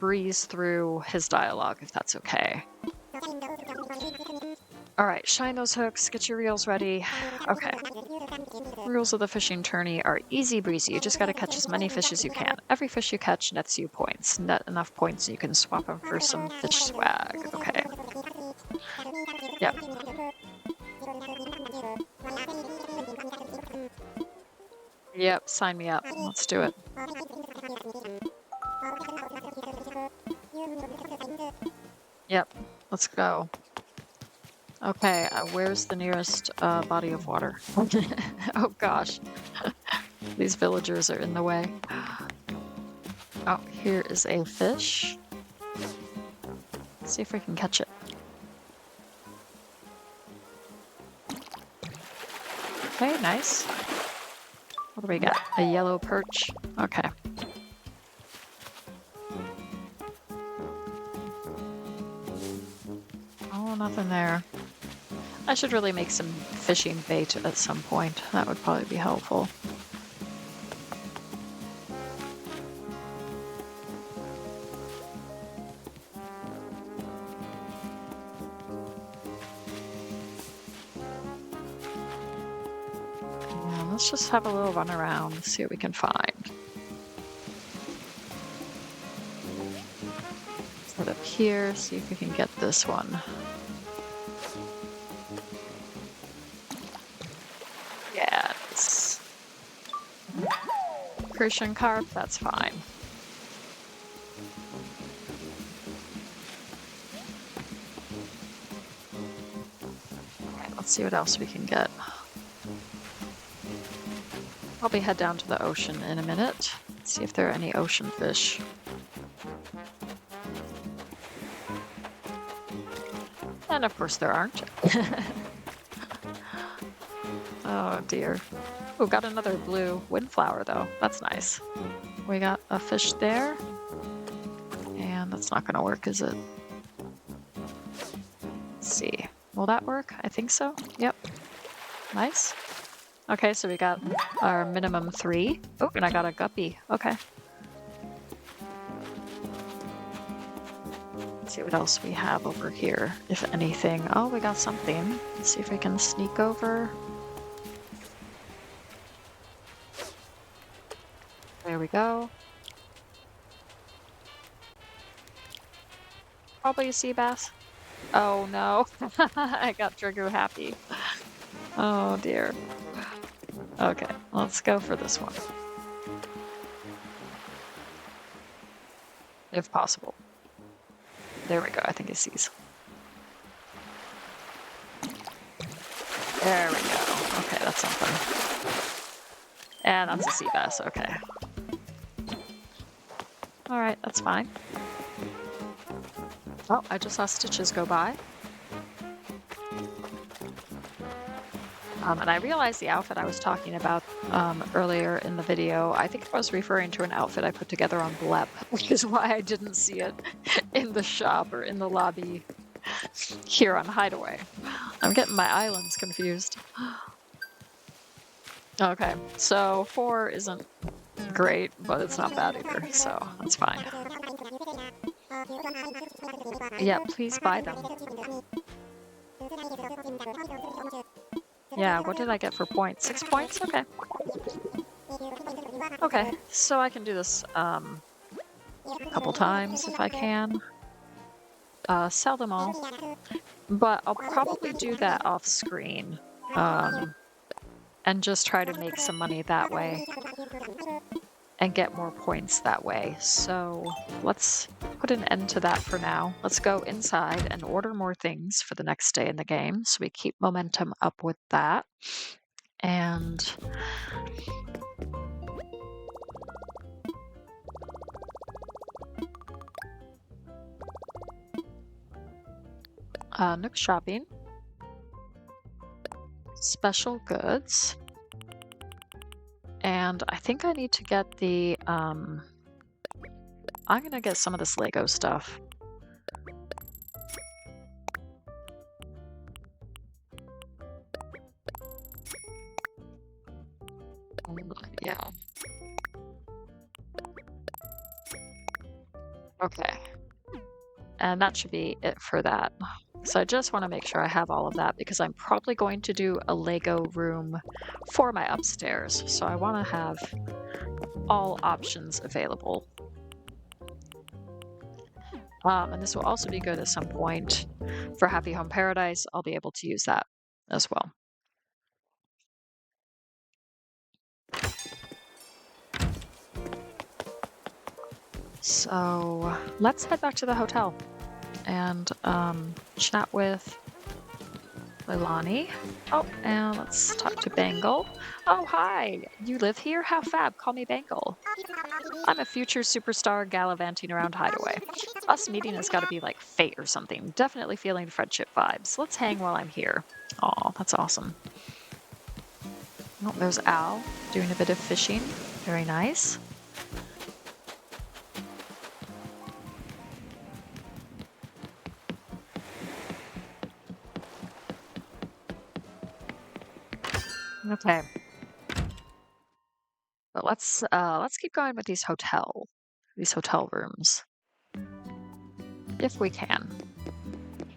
breeze through his dialogue, if that's okay. Alright, shine those hooks, get your reels ready. Okay. Rules of the fishing tourney are easy breezy. You just gotta catch as many fish as you can. Every fish you catch nets you points. Net enough points and you can swap them for some fish swag. Okay. Yep. Yep, sign me up. Let's do it. Yep, let's go. Okay, where's the nearest body of water? Oh gosh. These villagers are in the way. Oh, here is a fish. Let's see if we can catch it. Okay, nice. What do we got? A yellow perch. Okay. Oh, nothing there. I should really make some fishing bait at some point. That would probably be helpful. Yeah, let's just have a little run around, see what we can find. Set up here, see if we can get this one. Yes. Crucian carp, that's fine. Okay, let's see what else we can get. Probably head down to the ocean in a minute. See if there are any ocean fish. And of course there aren't. Oh dear. Oh, got another blue windflower though. That's nice. We got a fish there. And that's not gonna work, is it? Let's see. Will that work? I think so. Yep. Nice. Okay, so we got our minimum 3. Oh, and I got a guppy. Okay. Let's see what else we have over here, if anything. Oh, we got something. Let's see if we can sneak over. There we go. Probably a sea bass. Oh no, I got trigger happy. Oh dear. Okay, let's go for this one. If possible. There we go, I think it sees. There we go. Okay, that's something. And that's a sea bass, okay. Alright, that's fine. Oh, I just saw Stitches go by. And I realized the outfit I was talking about earlier in the video, I think I was referring to an outfit I put together on Blep, which is why I didn't see it in the shop or in the lobby here on Hideaway. I'm getting my islands confused. Okay, so 4 isn't great, but it's not bad either, so that's fine. Yeah, please buy them. Yeah, what did I get for points? 6 points? Okay. Okay, so I can do this a couple times if I can. Sell them all. But I'll probably do that off screen. And just try to make some money that way. And get more points that way. So let's put an end to that for now. Let's go inside and order more things for the next day in the game. So we keep momentum up with that. And Nook shopping. Special goods. And I think I need to get the, I'm gonna get some of this Lego stuff. Yeah. Okay. And that should be it for that. So I just want to make sure I have all of that because I'm probably going to do a Lego room for my upstairs. So I want to have all options available. And this will also be good at some point for Happy Home Paradise. I'll be able to use that as well. So let's head back to the hotel and chat with Leilani. Oh, and let's talk to Bangle. Oh, hi! You live here? How fab. Call me Bangle. I'm a future superstar gallivanting around Hideaway. Us meeting has got to be like fate or something. Definitely feeling friendship vibes. Let's hang while I'm here. Aw, that's awesome. Oh, there's Al doing a bit of fishing. Very nice. Okay. But let's keep going with these hotel rooms. If we can.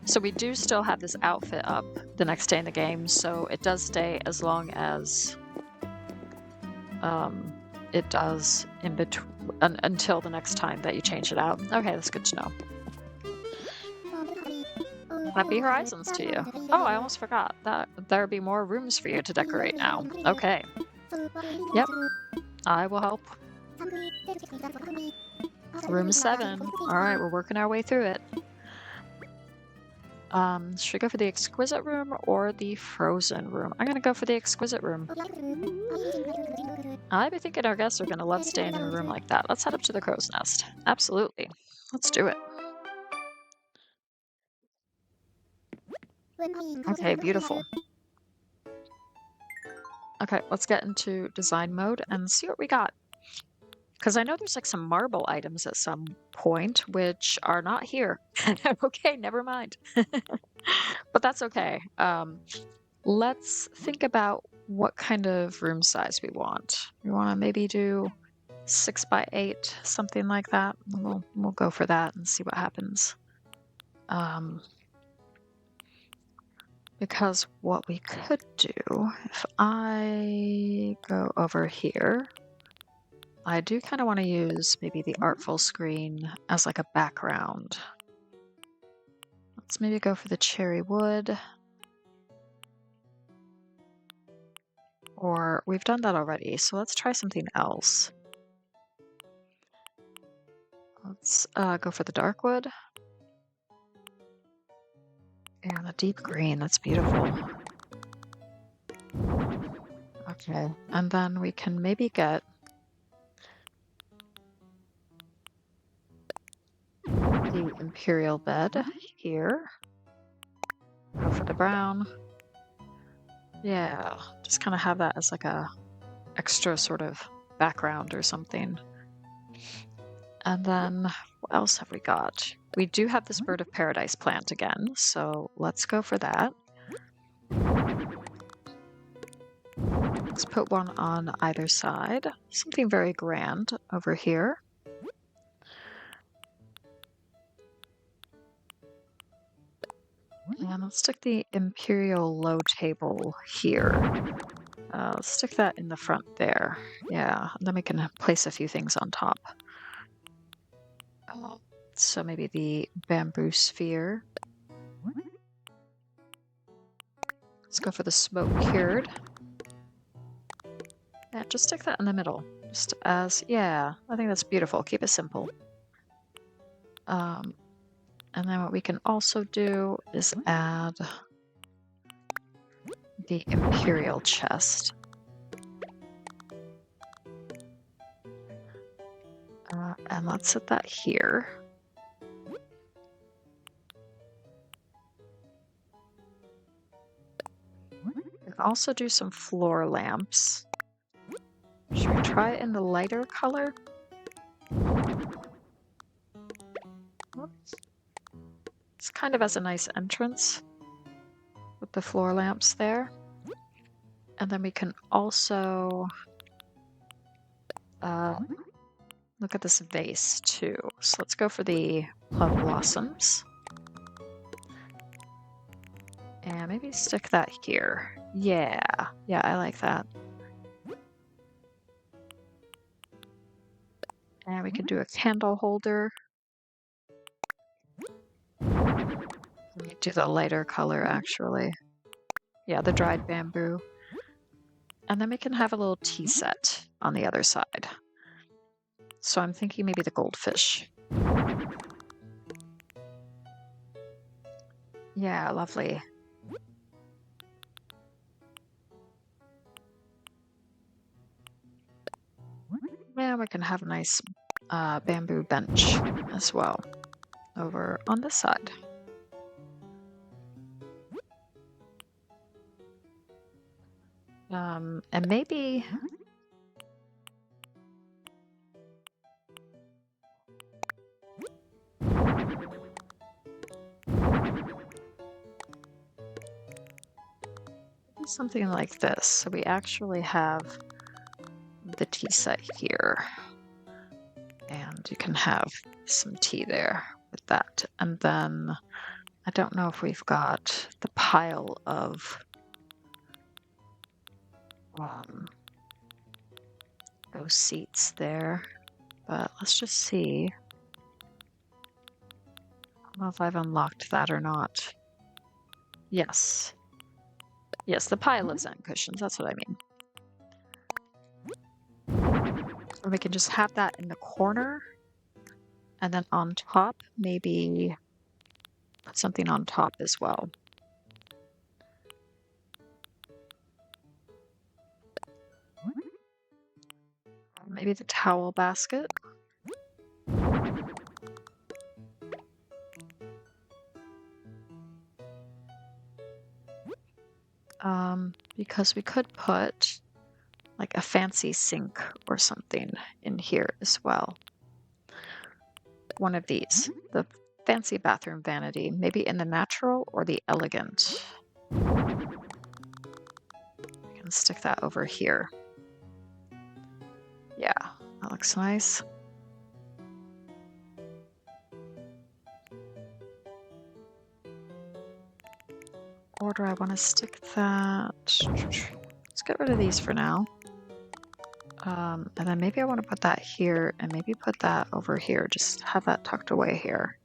So we do still have this outfit up the next day in the game, so it does stay as long as it does in between until the next time that you change it out. Okay, that's good to know. Happy Horizons to you. Oh, I almost forgot that there'll be more rooms for you to decorate now. Okay. Yep, I will help. Room 7. Alright, we're working our way through it. Should we go for the exquisite room or the frozen room? I'm gonna go for the exquisite room. I'd be thinking our guests are gonna love staying in a room like that. Let's head up to the crow's nest. Absolutely. Let's do it. Okay, beautiful. Okay, let's get into design mode and see what we got. Because I know there's like some marble items at some point, which are not here. Okay, never mind. But that's okay. Let's think about what kind of room size we want. We want to maybe do 6 by 8, something like that. We'll go for that and see what happens. Because what we could do, if I go over here, I do kind of want to use maybe the artful screen as like a background. Let's maybe go for the cherry wood. Or we've done that already, so let's try something else. Let's go for the dark wood. And the deep green, that's beautiful. Okay, and then we can maybe get the imperial bed here. Go for the brown. Yeah, just kind of have that as like a extra sort of background or something. And then what else have we got? We do have this bird of paradise plant again, so let's go for that. Let's put one on either side. Something very grand over here. And let's stick the imperial low table here. Let's stick that in the front there. Yeah, and then we can place a few things on top. So maybe the bamboo sphere. Let's go for the smoke cured. Yeah, just stick that in the middle. Just as, yeah, I think that's beautiful. Keep it simple. And then what we can also do is add the imperial chest. And let's set that here. We can also do some floor lamps. Should we try it in the lighter color? Whoops. It's kind of as a nice entrance with the floor lamps there. And then we can also look at this vase too. So let's go for the plum blossoms. And maybe stick that here. Yeah, I like that. And we can do a candle holder. Let me do the lighter color actually. Yeah, the dried bamboo. And then we can have a little tea set on the other side. So I'm thinking maybe the goldfish. Yeah, lovely. Yeah, we can have a nice bamboo bench as well over on this side. And maybe something like this. So we actually have the tea set here. And you can have some tea there with that. And then I don't know if we've got the pile of those seats there, but let's just see. I don't know if I've unlocked that or not. Yes. Yes, the pile of Zen cushions, that's what I mean. And we can just have that in the corner, and then on top, maybe put something on top as well. Maybe the towel basket. Because we could put like a fancy sink or something in here as well. One of these, the fancy bathroom vanity, maybe in the natural or the elegant. We can stick that over here. Yeah, that looks nice. or do I want to stick that? Let's get rid of these for now. And then maybe I want to put that here and maybe put that over here. Just have that tucked away here.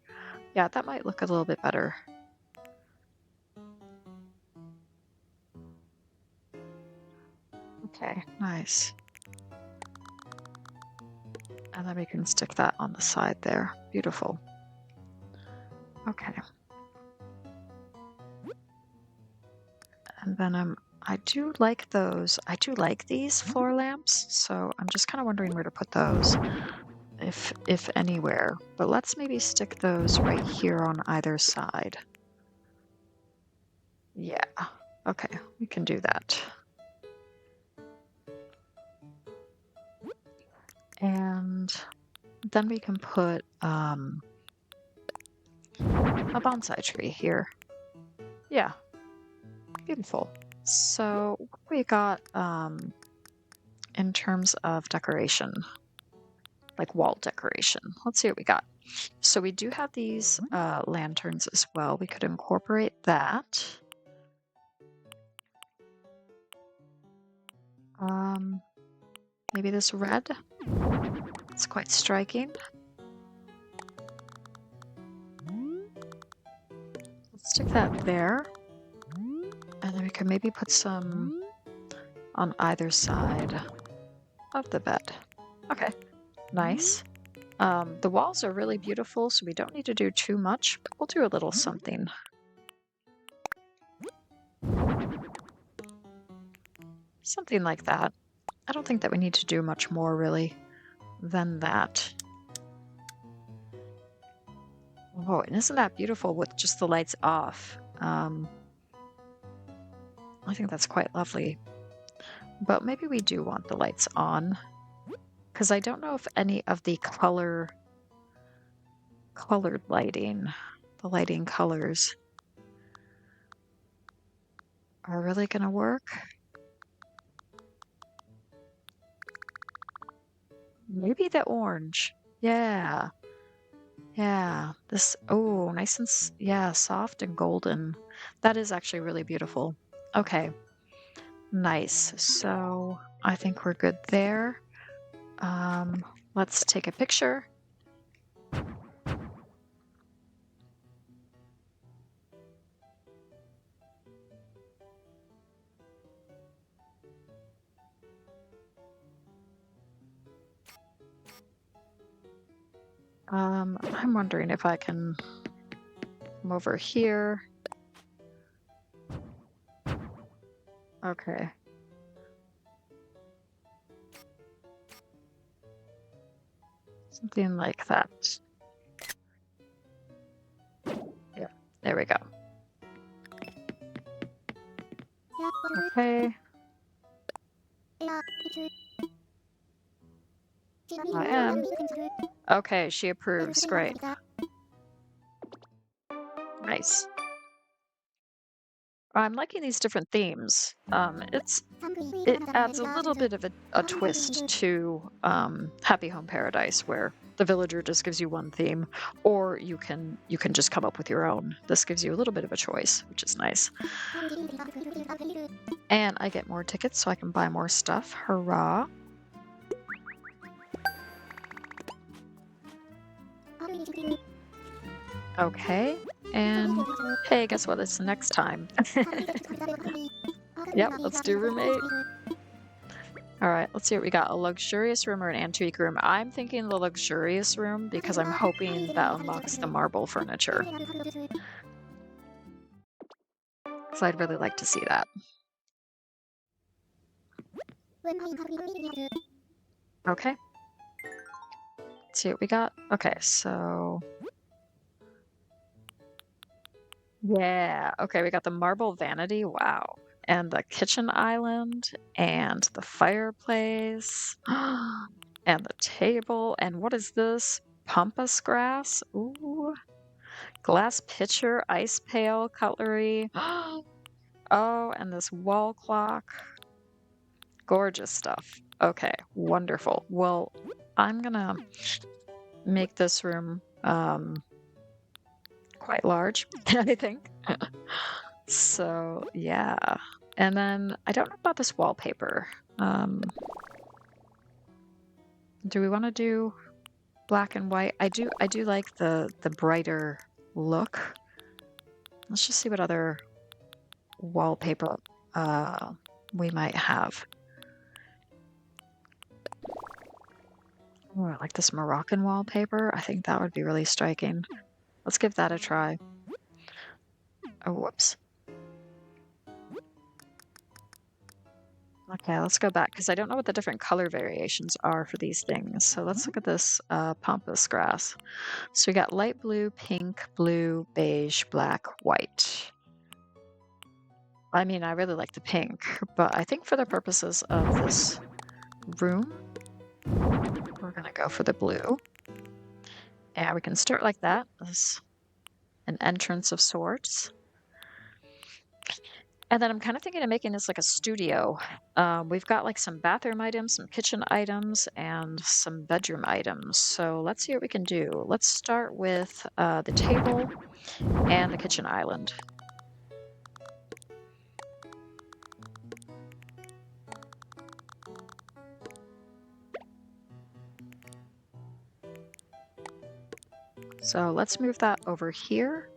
Yeah, that might look a little bit better. Okay, nice. And then we can stick that on the side there. Beautiful. Okay. And then I do like those. I do like these floor lamps, so I'm just kind of wondering where to put those, if anywhere. But let's maybe stick those right here on either side. Yeah. Okay, we can do that. And then we can put a bonsai tree here. Yeah. Beautiful. So what we got in terms of decoration, like wall decoration. Let's see what we got. So we do have these lanterns as well. We could incorporate that. Maybe this red. It's quite striking. Let's stick that there. And then we can maybe put some on either side of the bed. Okay, nice. The walls are really beautiful, so we don't need to do too much, but we'll do a little something. Something like that. I don't think that we need to do much more, really, than that. Oh, and isn't that beautiful with just the lights off? I think that's quite lovely. But maybe we do want the lights on, because I don't know if any of the colored lighting, the lighting colors, are really going to work. Maybe the orange. Yeah. Yeah. This, oh, nice and, yeah, soft and golden. That is actually really beautiful. Okay. Nice. So I think we're good there. Let's take a picture. I'm wondering if I can come over here. Okay. Something like that. Yeah, there we go. Okay. I am. Okay, she approves. Great. Nice. I'm liking these different themes. It adds a little bit of a twist to Happy Home Paradise, where the villager just gives you one theme, or you can just come up with your own. This gives you a little bit of a choice, which is nice. And I get more tickets, so I can buy more stuff. Hurrah! Okay, and hey, guess what? It's next time. Yep, let's do room 8. All right, let's see what we got. A luxurious room or an antique room? I'm thinking the luxurious room because I'm hoping that unlocks the marble furniture. Because I'd really like to see that. Okay. Let's see what we got. Okay, so... yeah, okay, we got the marble vanity. Wow. And the kitchen island, and the fireplace, and the table, and what is this? Pampas grass? Ooh. Glass pitcher, ice pail, cutlery. Oh, and this wall clock. Gorgeous stuff. Okay, wonderful. Well, I'm gonna make this room quite large, I think. So, yeah. And then I don't know about this wallpaper. Do we want to do black and white? I do like the brighter look. Let's just see what other wallpaper we might have. Oh, I like this Moroccan wallpaper. I think that would be really striking. Let's give that a try. Oh, whoops. Okay, let's go back because I don't know what the different color variations are for these things. So let's look at this pampas grass. So we got light blue, pink, blue, beige, black, white. I mean, I really like the pink, but I think for the purposes of this room, we're gonna go for the blue. And we can start like that as an entrance of sorts. And then I'm kind of thinking of making this like a studio. We've got like some bathroom items, some kitchen items, and some bedroom items. So let's see what we can do. Let's start with the table and the kitchen island. So let's move that over here.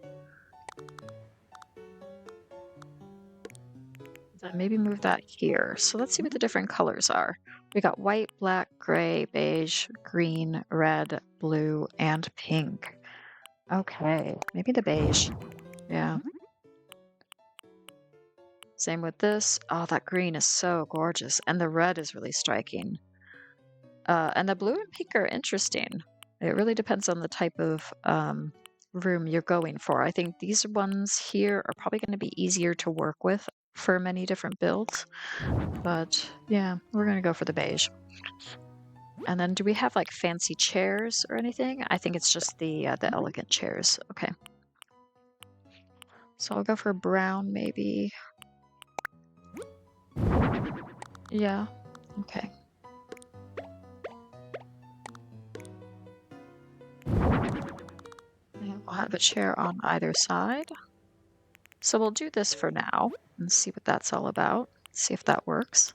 Then maybe move that here. So let's see what the different colors are. We got white, black, gray, beige, green, red, blue, and pink. Okay, maybe the beige. Yeah. Same with this. Oh, that green is so gorgeous. And the red is really striking. And the blue and pink are interesting. It really depends on the type of room you're going for. I think these ones here are probably going to be easier to work with for many different builds. But yeah, we're going to go for the beige. And then do we have like fancy chairs or anything? I think it's just the elegant chairs. Okay. So I'll go for brown maybe. Yeah. Okay. And we'll have a chair on either side. So we'll do this for now and see what that's all about. See if that works.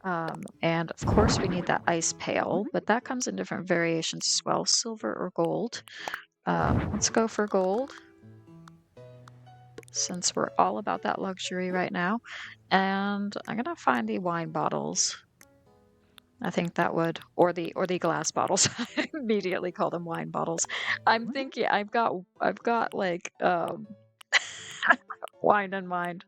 And of course we need that ice pail, but that comes in different variations as well, silver or gold. Let's go for gold, since we're all about that luxury right now. And I'm gonna find the wine bottles. I think that would, or the glass bottles. I immediately call them wine bottles. I'm thinking I've got like wine in mind.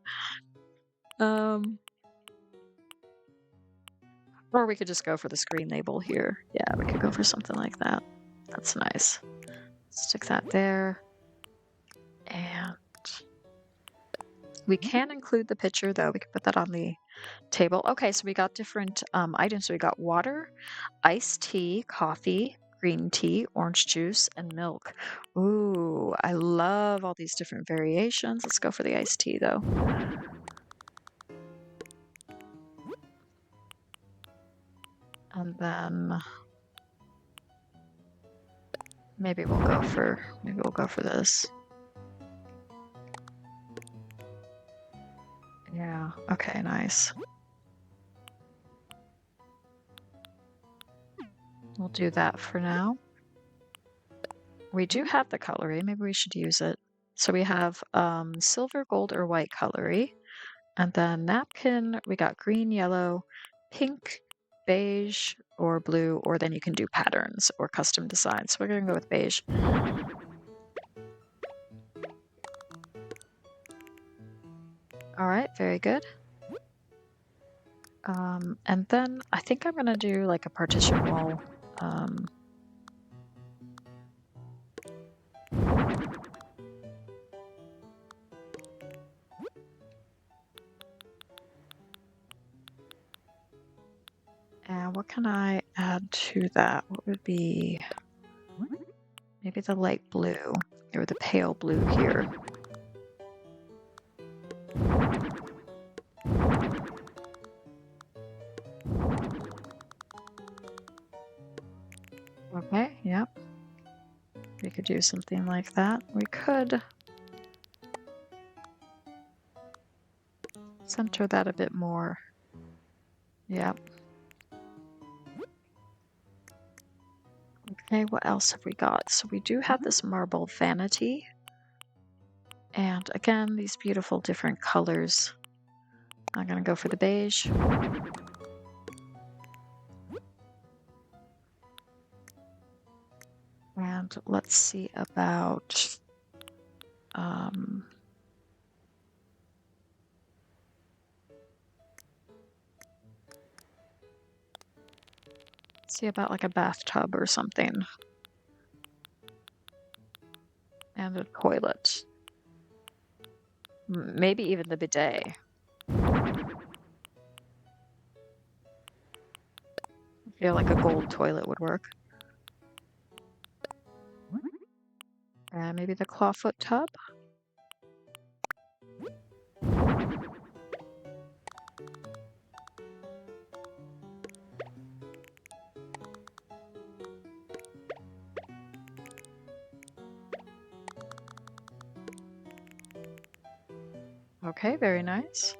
Or we could just go for the screen label here. Yeah, we could go for something like that. That's nice. Stick that there. And we can include the picture though. We can put that on the table. Okay, so we got different items. So we got water, iced tea, coffee, green tea, orange juice, and milk. Ooh, I love all these different variations. Let's go for the iced tea though. And then maybe we'll go for this. Yeah, okay, nice. We'll do that for now. We do have the cutlery. Maybe we should use it. So we have silver, gold, or white cutlery. And then napkin, we got green, yellow, pink, beige, or blue, or then you can do patterns or custom designs. So we're going to go with beige. All right, very good. And then I think I'm going to do like a partition wall. And what can I add to that? What would be maybe the light blue or the pale blue here? Okay, yep. We could do something like that. We could center that a bit more. Yep. Okay, what else have we got? So we do have this marble vanity. And again, these beautiful different colors. I'm gonna go for the beige. And let's see about like a bathtub or something. And a toilet. Maybe even the bidet. I feel like a gold toilet would work. And maybe the clawfoot tub. Okay, very nice.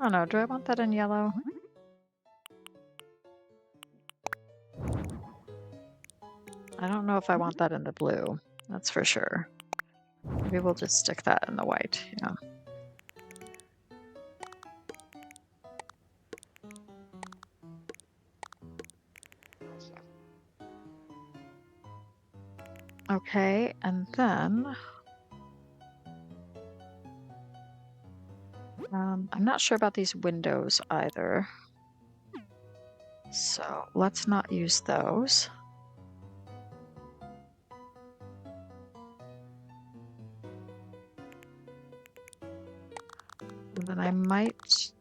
I don't know, do I want that in yellow? I don't know if I want that in the blue, that's for sure. Maybe we'll just stick that in the white, yeah. Okay, and then I'm not sure about these windows either. So let's not use those. And then I might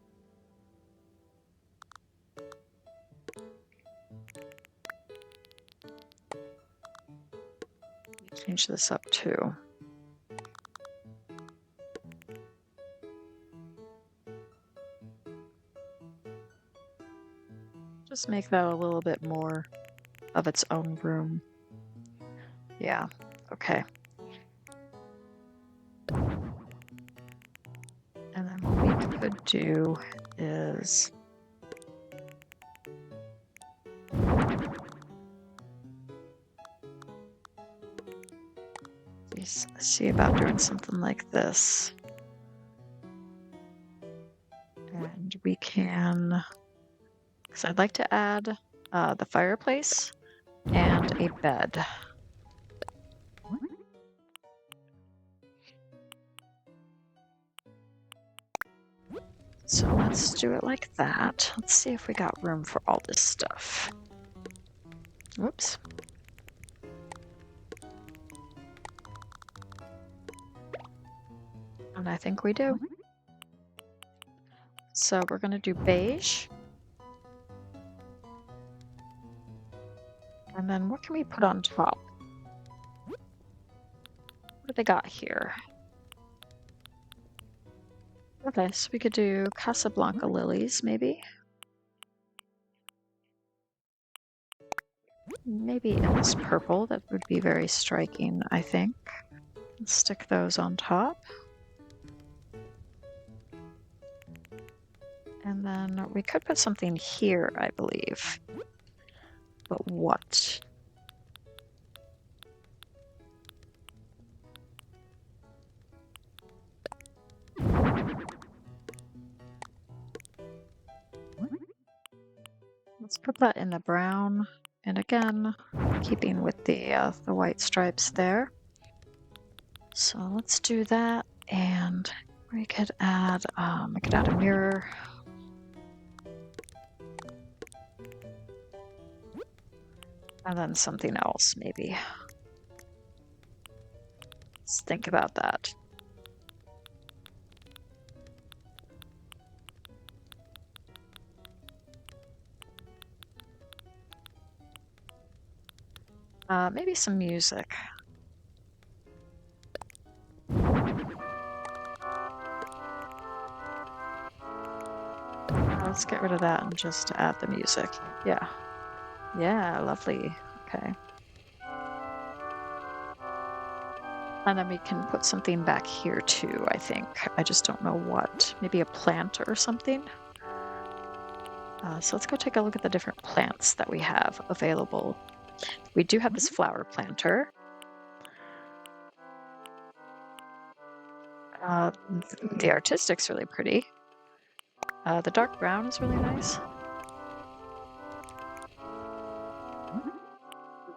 change this up too. Just make that a little bit more of its own room. Yeah, okay. And then what we could do is see about doing something like this. And we can, because I'd like to add the fireplace and a bed. So let's do it like that. Let's see if we got room for all this stuff. Whoops. And I think we do. So we're going to do beige. And then what can we put on top? What do they got here? Okay, so we could do Casablanca lilies, maybe. Maybe in this purple, that would be very striking, I think. Let's stick those on top. And then we could put something here, I believe. But what? Let's put that in the brown. And again, keeping with the white stripes there. So let's do that. And we could add a mirror. And then something else, maybe. Let's think about that. Maybe some music. Let's get rid of that and just add the music. Yeah. Yeah, lovely. Okay. And then we can put something back here too, I think. I just don't know what. Maybe a plant or something. So let's go take a look at the different plants that we have available. We do have this flower planter. The artistic's really pretty. The dark brown is really nice.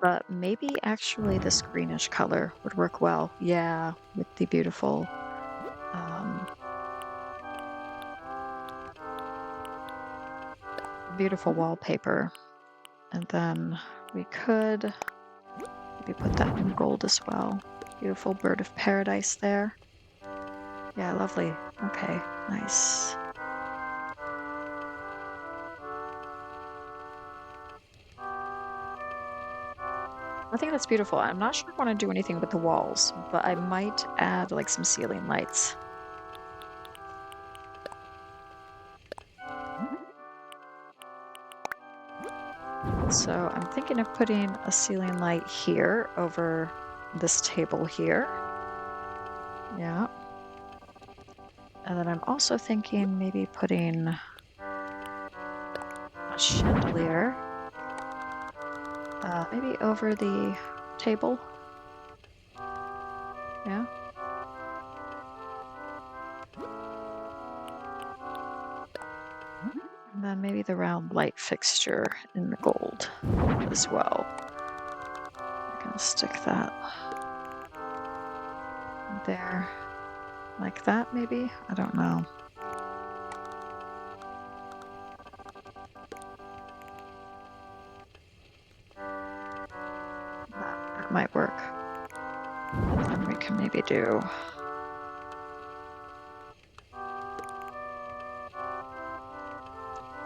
But maybe actually this greenish color would work well. Yeah, with the beautiful beautiful wallpaper. And then we could maybe put that in gold as well. Beautiful bird of paradise there. Yeah, lovely. Okay, nice. I think that's beautiful. I'm not sure I want to do anything with the walls, but I might add like some ceiling lights. So I'm thinking of putting a ceiling light here over this table here. Yeah. And then I'm also thinking maybe putting a chandelier maybe over the table. Yeah. And then maybe the round light fixture in the gold as well. I'm gonna stick that there like that maybe. I don't know. That might work. And we can maybe do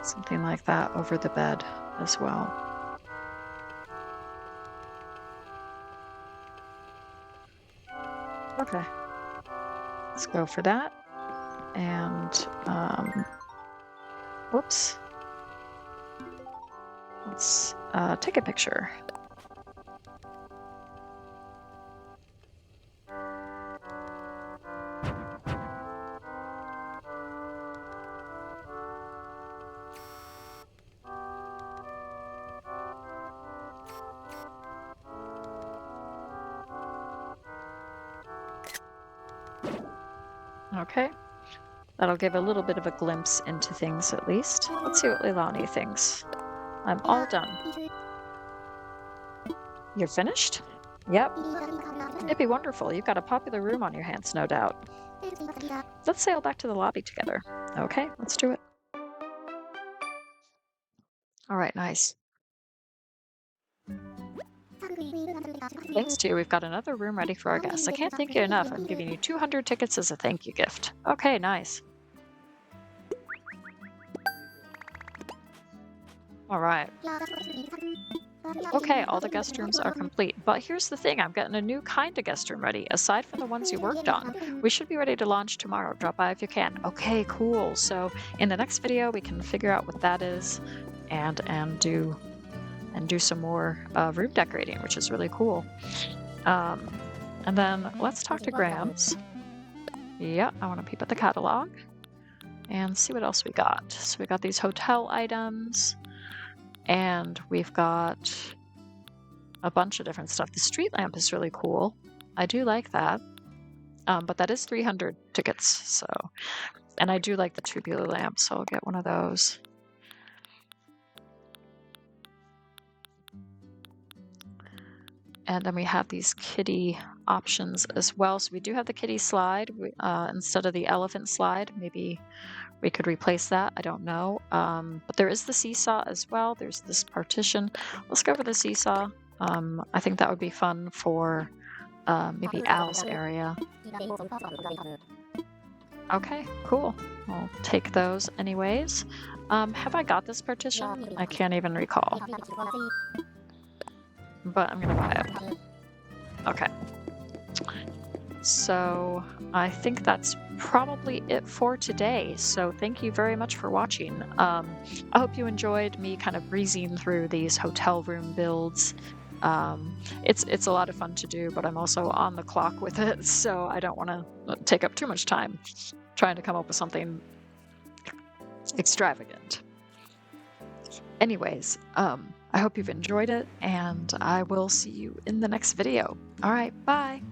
something like that over the bed as well. Okay, let's go for that. And whoops, let's take a picture. Okay, that'll give a little bit of a glimpse into things at least. Let's see what Leilani thinks. I'm all done. You're finished? Yep. It'd be wonderful. You've got a popular room on your hands, no doubt. Let's sail back to the lobby together. Okay, let's do it. All right, nice. Thanks to you, we've got another room ready for our guests. I can't thank you enough. I'm giving you 200 tickets as a thank you gift. Okay, nice. All right. Okay, all the guest rooms are complete. But here's the thing, I'm getting a new kind of guest room ready. Aside from the ones you worked on, we should be ready to launch tomorrow. Drop by if you can. Okay, cool. So in the next video, we can figure out what that is and do some more room decorating, which is really cool. And then let's talk to Grams. Yeah, I want to peep at the catalog and see what else we got. So we got these hotel items, and we've got a bunch of different stuff. The street lamp is really cool. I do like that. But that is 300 tickets, so. And I do like the tubular lamp, so I'll get one of those. And then we have these kitty options as well. So we do have the kitty slide instead of the elephant slide. Maybe we could replace that. I don't know. But there is the seesaw as well. There's this partition. Let's go for the seesaw. I think that would be fun for maybe Al's area. Okay, cool. I'll take those anyways. Have I got this partition? I can't even recall. But I'm gonna buy it. Okay. So I think that's probably it for today. So thank you very much for watching. I hope you enjoyed me kind of breezing through these hotel room builds It's a lot of fun to do, but I'm also on the clock with it, so I don't want to take up too much time trying to come up with something extravagant. Anyways, I hope you've enjoyed it, and I will see you in the next video. All right, bye.